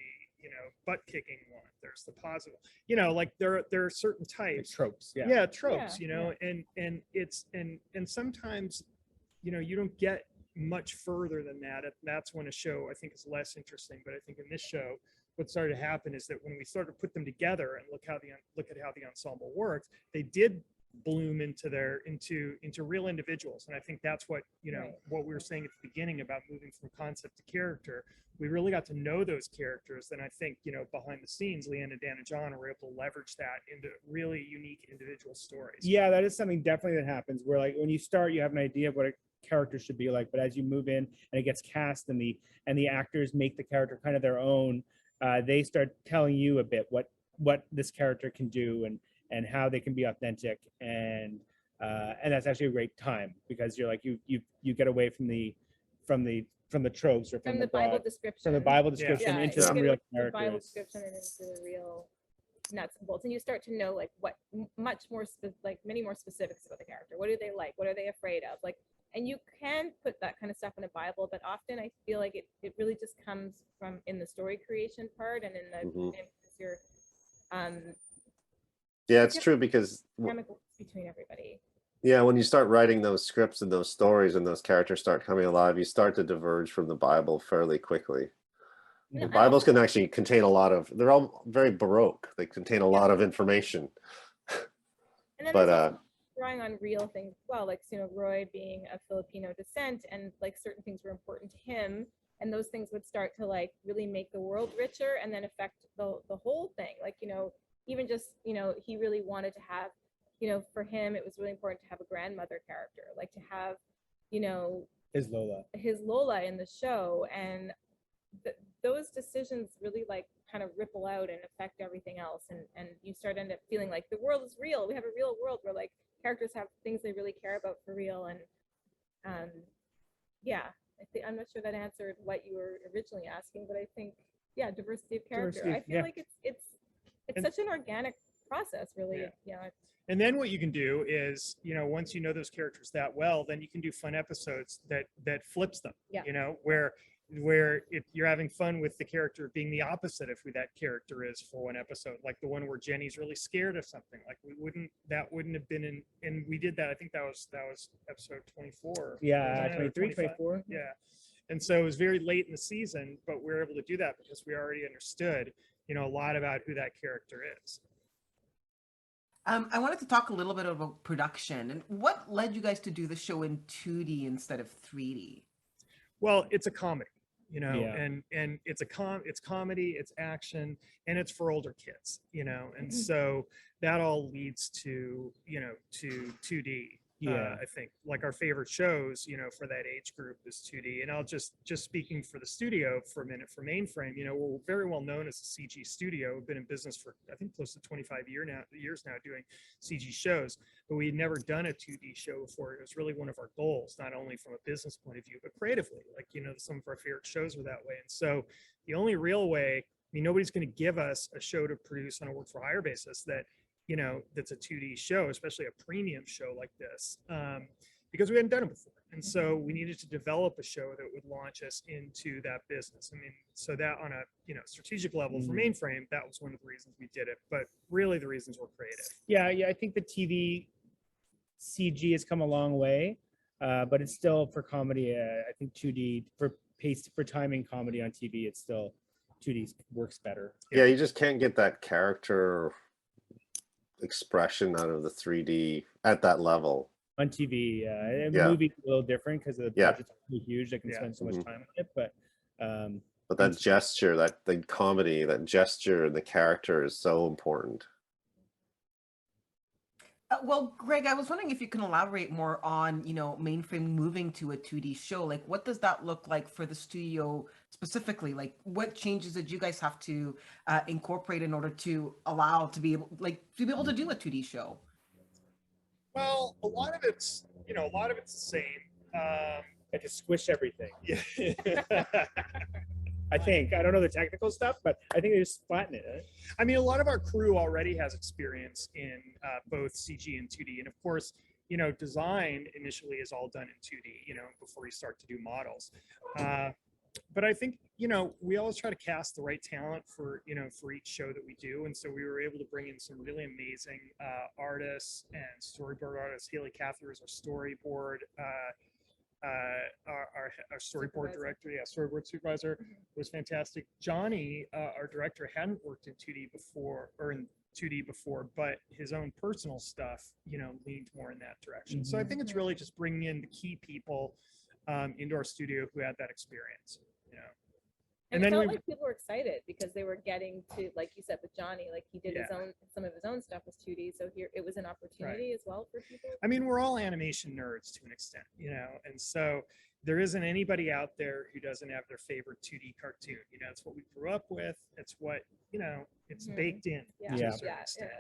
butt kicking one. There's the positive. Like there are certain types. Tropes. Yeah. Yeah, tropes. And it's and sometimes, you don't get much further than that. That's when a show, I think, is less interesting. But I think in this show, what started to happen is that when we started to put them together and look at how the ensemble worked, they did bloom into real individuals. And I think that's what what we were saying at the beginning about moving from concept to character. We really got to know those characters. And I think behind the scenes, Lienne and Dan and John were able to leverage that into really unique individual stories. Yeah, that is something definitely that happens, where like when you start, you have an idea of what a character should be like, but as you move in and it gets cast and the actors make the character kind of their own, they start telling you a bit what this character can do and how they can be authentic, and that's actually a great time, because you're like you get away from the tropes or from the Bible description. From the Bible description into some real characters. The Bible description and into the real nuts and bolts, and you start to know like what many more specifics about the character. What do they like? What are they afraid of? Like, and you can put that kind of stuff in a Bible, but often I feel like it really just comes from in the story creation part and in the and your yeah, it's true, because chemicals between everybody. yeah, when you start writing those scripts and those stories and those characters start coming alive, you start to diverge from the Bible fairly quickly. The Bibles can actually contain a lot of, they're all very Baroque. They contain a lot of information. And then But drawing on real things as well, like Roy being of Filipino descent, and like certain things were important to him, and those things would start to like really make the world richer and then affect the whole thing. Like even just he really wanted to have, for him it was really important to have a grandmother character, like to have his Lola in the show, and those decisions really like kind of ripple out and affect everything else, and you start end up feeling like the world is real. We have a real world where like characters have things they really care about for real, and I'm not sure that answered what you were originally asking, but I think diversity of character. I feel like it's such an organic process, really. And then what you can do is, once you know those characters that well, then you can do fun episodes that flips them. Where if you're having fun with the character being the opposite of who that character is for one episode, like the one where Jenny's really scared of something. Like that wouldn't have been in, and we did that. I think that was episode 24. Yeah, 23, 24. Yeah. And so it was very late in the season, but we were able to do that because we already understood, a lot about who that character is. I wanted to talk a little bit about production, and what led you guys to do the show in 2D instead of 3D? Well, it's a comedy, and it's it's comedy, it's action, and it's for older kids, and so that all leads to, to 2D. I think like our favorite shows, for that age group is 2D. And I'll just speaking for the studio for a minute, for Mainframe, we're very well known as a CG studio. We've been in business for, I think, close to 25 years now doing CG shows, but we had never done a 2D show before. It was really one of our goals, not only from a business point of view, but creatively. Like, some of our favorite shows were that way. And so the only real way, nobody's going to give us a show to produce on a work for hire basis that's a 2D show, especially a premium show like this, because we hadn't done it before. And so we needed to develop a show that would launch us into that business. So that on a strategic level for Mainframe, that was one of the reasons we did it. But really the reasons were creative. Yeah, I think the TV CG has come a long way, but it's still for comedy. I think 2D for timing comedy on TV, it's still 2D works better. Yeah, you just can't get that character expression out of the 3D at that level on TV. Movie's a little different because the budget's really huge. They can spend so much time on it, but But that gesture, that the comedy, that gesture and the character is so important. Well, Greg, I was wondering if you can elaborate more on, Mainframe moving to a 2D show. Like, what does that look like for the studio specifically? Like, what changes did you guys have to incorporate in order to allow to be able to do a 2D show? Well, a lot of it's the same. Had to squish everything. Yeah. I think. I don't know the technical stuff, but I think they just flatten it. Right? I mean, a lot of our crew already has experience in both CG and 2D. And of course, design initially is all done in 2D, before you start to do models. But I think, we always try to cast the right talent for each show that we do. And so we were able to bring in some really amazing artists and storyboard artists. Haley Cather is our storyboard our storyboard director, storyboard supervisor was fantastic. Johnny, our director, hadn't worked in 2D before, but his own personal stuff, leaned more in that direction. So I think it's really just bringing in the key people into our studio who had that experience, And it felt like people were excited because they were getting to, like you said, with Johnny, like he did some of his own stuff was 2D. So here it was an opportunity as well for people. I mean, we're all animation nerds to an extent, and so there isn't anybody out there who doesn't have their favorite 2D cartoon. It's what we grew up with. It's what, it's baked in to a certain extent,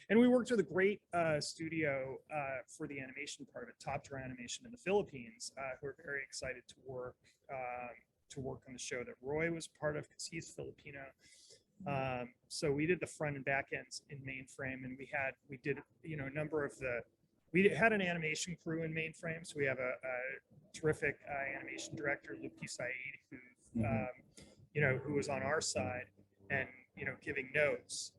And we worked with a great studio for the animation part of it, Top Draw Animation in the Philippines, who are very excited to work on the show that Roy was part of because he's Filipino. So we did the front and back ends in Mainframe, and we did a number of we had an animation crew in Mainframe. So we have a terrific animation director, Luki Saeed, who was on our side and giving notes.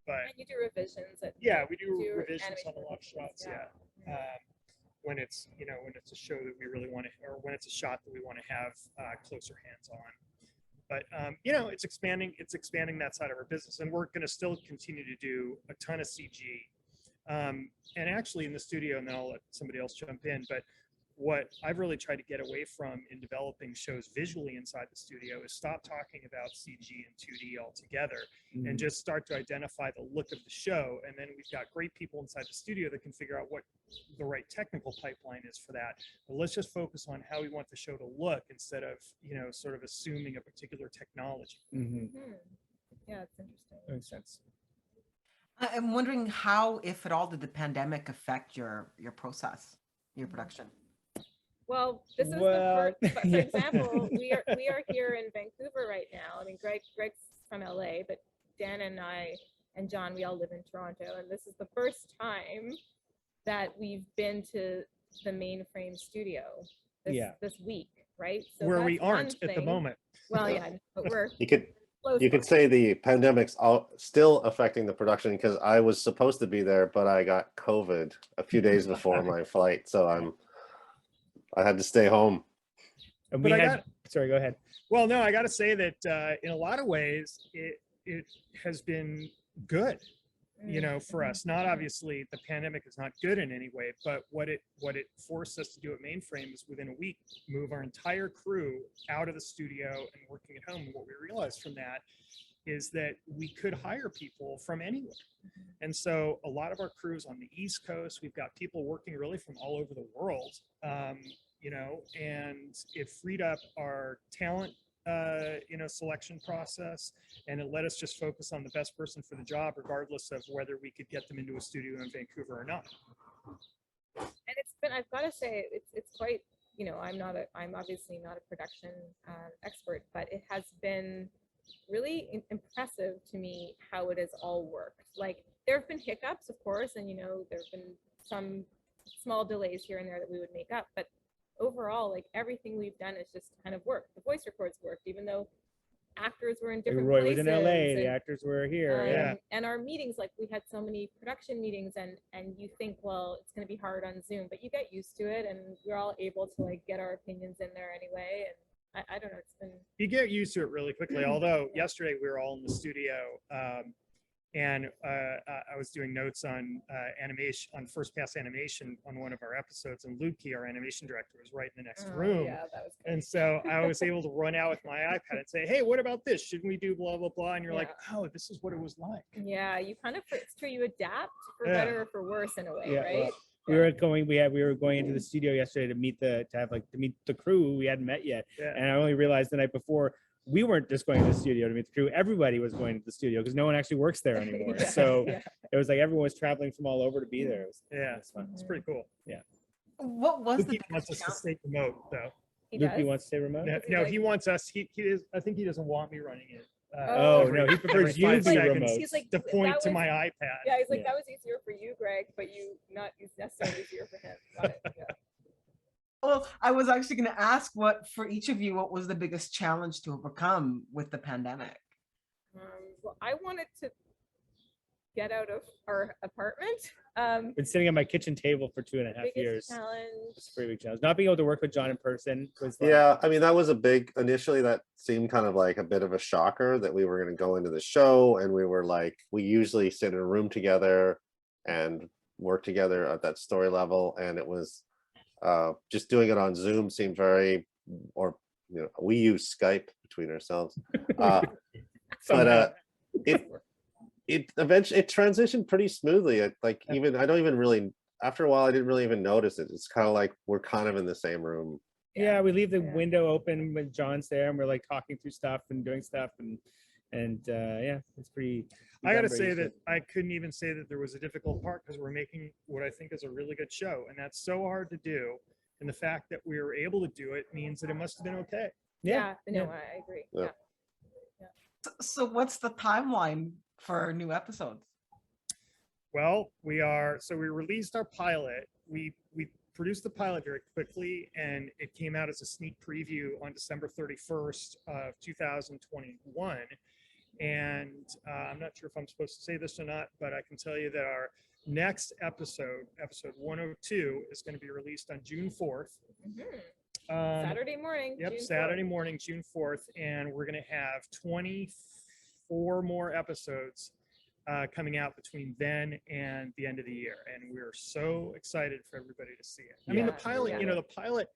But and you do revisions. We do revisions on a lot of shots. When it's a show that we really want to, or when it's a shot that we want to have closer hands on. But it's expanding that side of our business, and we're going to still continue to do a ton of CG. And actually in the studio, and then I'll let somebody else jump in, but what I've really tried to get away from in developing shows visually inside the studio is stop talking about CG and 2D altogether and just start to identify the look of the show. And then we've got great people inside the studio that can figure out what the right technical pipeline is for that. But let's just focus on how we want the show to look instead of, sort of assuming a particular technology. Yeah, it's interesting. That makes sense. I'm wondering how, if at all, did the pandemic affect your process, your production? Well, this is the first, for example, we are here in Vancouver right now. I mean, Greg's from LA, but Dan and I and John, we all live in Toronto, and this is the first time that we've been to the Mainframe studio this week, right? So where we aren't at the moment. Well, but we're you could say the pandemic's still affecting the production because I was supposed to be there, but I got COVID a few days before my flight, so I had to stay home. And sorry, go ahead. Well, no, I got to say that in a lot of ways, it has been good, for us. Not obviously the pandemic is not good in any way, but what it forced us to do at Mainframe is within a week move our entire crew out of the studio and working at home. And what we realized from that is that we could hire people from anywhere. And so a lot of our crews on the East Coast, we've got people working really from all over the world, and it freed up our talent selection process, and it let us just focus on the best person for the job, regardless of whether we could get them into a studio in Vancouver or not. And it's been, I've got to say, it's quite, I'm obviously not a production expert, but it has been really impressive to me how it has all worked. Like, there have been hiccups, of course, and there have been some small delays here and there that we would make up, but overall, like, everything we've done has just kind of worked. The voice records worked, even though actors were in different Roy places. was in LA, the actors were here. And our meetings, like, we had so many production meetings, and you think, well, it's going to be hard on Zoom, but you get used to it, and we're all able to, like, get our opinions in there anyway. And I don't know, it's been, you get used to it really quickly. Although yesterday we were all in the studio, and I was doing notes on animation, on first pass animation on one of our episodes, and Lukey, our animation director, was right in the next room. Yeah, that was good. And so I was able to run out with my iPad and say, hey, what about this? Shouldn't we do blah, blah, blah? And you're like, oh, this is what it was like. Yeah, you kind of, it's true, you adapt for Yeah. better or for worse in a way, Yeah, right? we were going into the studio yesterday to meet the crew we hadn't met yet. Yeah. And I only realized the night before we weren't just going to the studio to meet the crew. Everybody was going to the studio because no one actually works there anymore. Yeah, So yeah. it was like everyone was traveling from all over to be there. Yeah, It's fun. it's pretty cool. What was the Lukey wants us to stay remote, though. He Lukey does. wants to stay remote. No, he no, like- he wants us. He is. I think he doesn't want me running it. Oh, no, he prefers every you to 5 be seconds remote. He's like, to point that to was- my iPad. Yeah, he's like, Yeah. that was easier for you, Greg, but not necessarily easier for him. Got it, yeah. Well, I was actually going to ask what for each of you, what was the biggest challenge to overcome with the pandemic? Well, I wanted to get out of our apartment. Been sitting at my kitchen table for 2.5 Biggest years. challenge. It's a pretty big challenge. Not being able to work with John in person was like, Yeah, I mean, that was a big, initially that seemed kind of like a bit of a shocker that we were going to go into the show, and we were like, we usually sit in a room together and work together at that story level, and it was just doing it on Zoom seemed very, or we use Skype between ourselves, but it eventually transitioned pretty smoothly. I don't even really, after a while I didn't really even notice it. It's kind of like we're kind of in the same room. yeah, we leave the Yeah. window open when John's there and we're like talking through stuff and doing stuff and yeah, it's pretty. I gotta say that I couldn't even say that there was a difficult part because we're making what I think is a really good show, and that's so hard to do. And the fact that we were able to do it means that it must have been okay. Yeah, no, I agree. Yeah. Yeah. So what's the timeline for new episodes? Well, we released our pilot. We produced the pilot very quickly, and it came out as a sneak preview on December 31st of 2021. And I'm not sure if I'm supposed to say this or not, but I can tell you that our next episode 102, is going to be released on June 4th. Saturday morning. Yep, June 4th. Saturday morning, June 4th, and we're going to have 24 more episodes coming out between then and the end of the year, and we're so excited for everybody to see it. I mean, the Yeah, pilot, yeah. the pilot,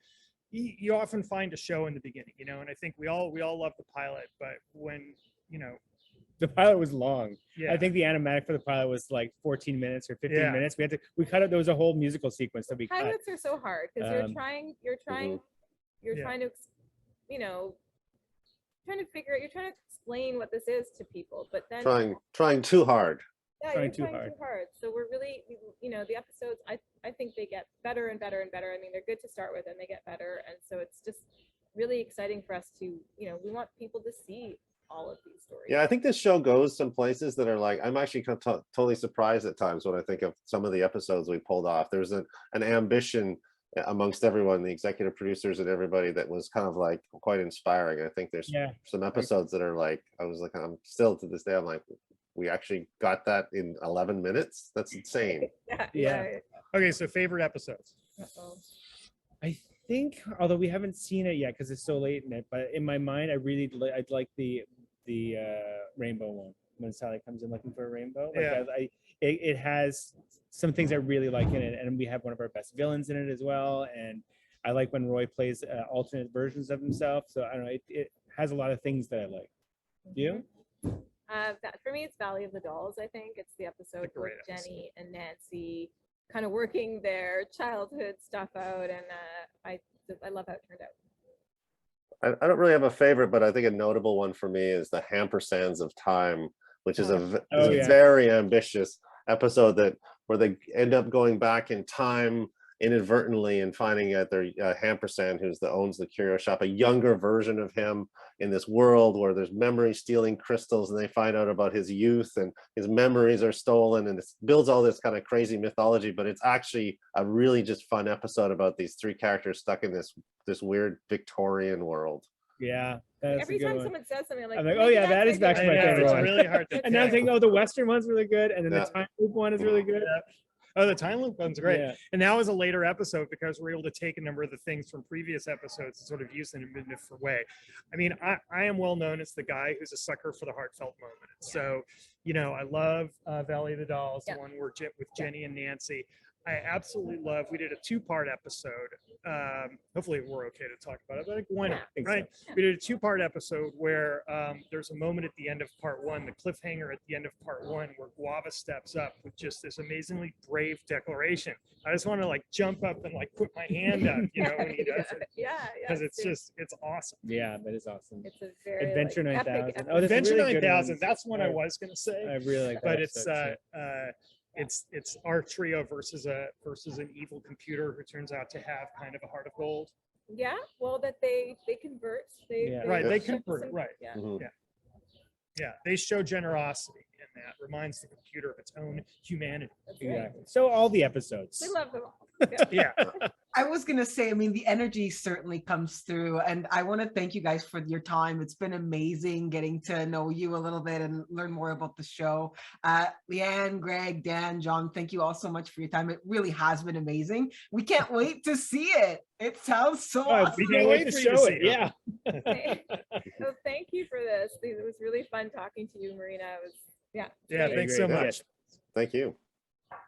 you often find a show in the beginning, and I think we all love the pilot, but when the pilot was long. yeah, I think the animatic for the pilot was like 14 minutes or 15 Yeah. minutes. We cut it. There was a whole musical sequence that we cut. Pilots are so hard because Um, you're trying Yeah. trying to, you're trying to explain what this is to people, but then Trying too hard. yeah, trying you're too trying hard. too hard. So we're really, the episodes, I think they get better and better and better. I mean, they're good to start with and they get better. And so it's just really exciting for us to, we want people to see all of these stories. Yeah, I think this show goes some places that are like, I'm actually totally surprised at times when I think of some of the episodes we pulled off. There's an ambition amongst everyone, the executive producers and everybody, that was kind of like quite inspiring. I think there's some episodes that are like, I'm still to this day, I'm like, we actually got that in 11 minutes. That's insane. Yeah. Okay, so favorite episodes. Uh-oh. I think, although we haven't seen it yet because it's so late in it, but in my mind, I'd like the rainbow one when Sally comes in looking for a rainbow. Like it has some things I really like in it, and we have one of our best villains in it as well. And I like when Roy plays alternate versions of himself. So I don't know, it has a lot of things that I like. Do you? For me, it's Valley of the Dolls. I think it's the episode with great Jenny and Nancy kind of working their childhood stuff out, and I love how it turned out. I don't really have a favorite, but I think a notable one for me is the Ampersands of Time, which is a very ambitious episode where they end up going back in time inadvertently and finding out their Ampersand, owns the curio shop, a younger version of him in this world where there's memory stealing crystals, and they find out about his youth and his memories are stolen, and it builds all this kind of crazy mythology. But it's actually a really just fun episode about these three characters stuck in this weird Victorian world. Yeah. That's Every a good time one. someone says something, I'm like, I'm like, maybe oh yeah, that's that is back to my regular. favorite It's one. really hard to And now I'm pick. thinking, oh, the Western one's really good, and then Yeah. the time loop one is really good. Oh, the time loop one's great. Yeah. And that was a later episode because we're able to take a number of the things from previous episodes and sort of use them in a different way. I mean, I am well known as the guy who's a sucker for the heartfelt moment. So, you know, I love Valley of the Dolls, the one where with Jenny and Nancy. I absolutely love. We did a 2-part episode. Hopefully, we're okay to talk about it. But why not? Right? So. We did a 2-part episode where there's a moment at the end of part 1, the cliffhanger at the end of part 1, where Guava steps up with just this amazingly brave declaration. I just want to like jump up and like put my hand up, you know, when he does it. Because it's awesome. Yeah, that is awesome. It's a very Adventure like, 9000. Oh, Adventure really 9000. That's one I was going to say. I really like that. But it's our trio versus an evil computer who turns out to have kind of a heart of gold. Yeah, well, that they convert. They convert. Right. Yeah. Mhm. Yeah, they show generosity, and that reminds the computer of its own humanity. That's right. Exactly. So all the episodes. We love them all. Yeah. I was going to say, I mean, the energy certainly comes through, and I want to thank you guys for your time. It's been amazing getting to know you a little bit and learn more about the show. Lienne, Greg, Dan, John, thank you all so much for your time. It really has been amazing. We can't wait to see it. It sounds so awesome. We can't wait to show it. Yeah. So thank you for this. It was really fun talking to you, Marina. It was Yeah, thanks so much. Thank you.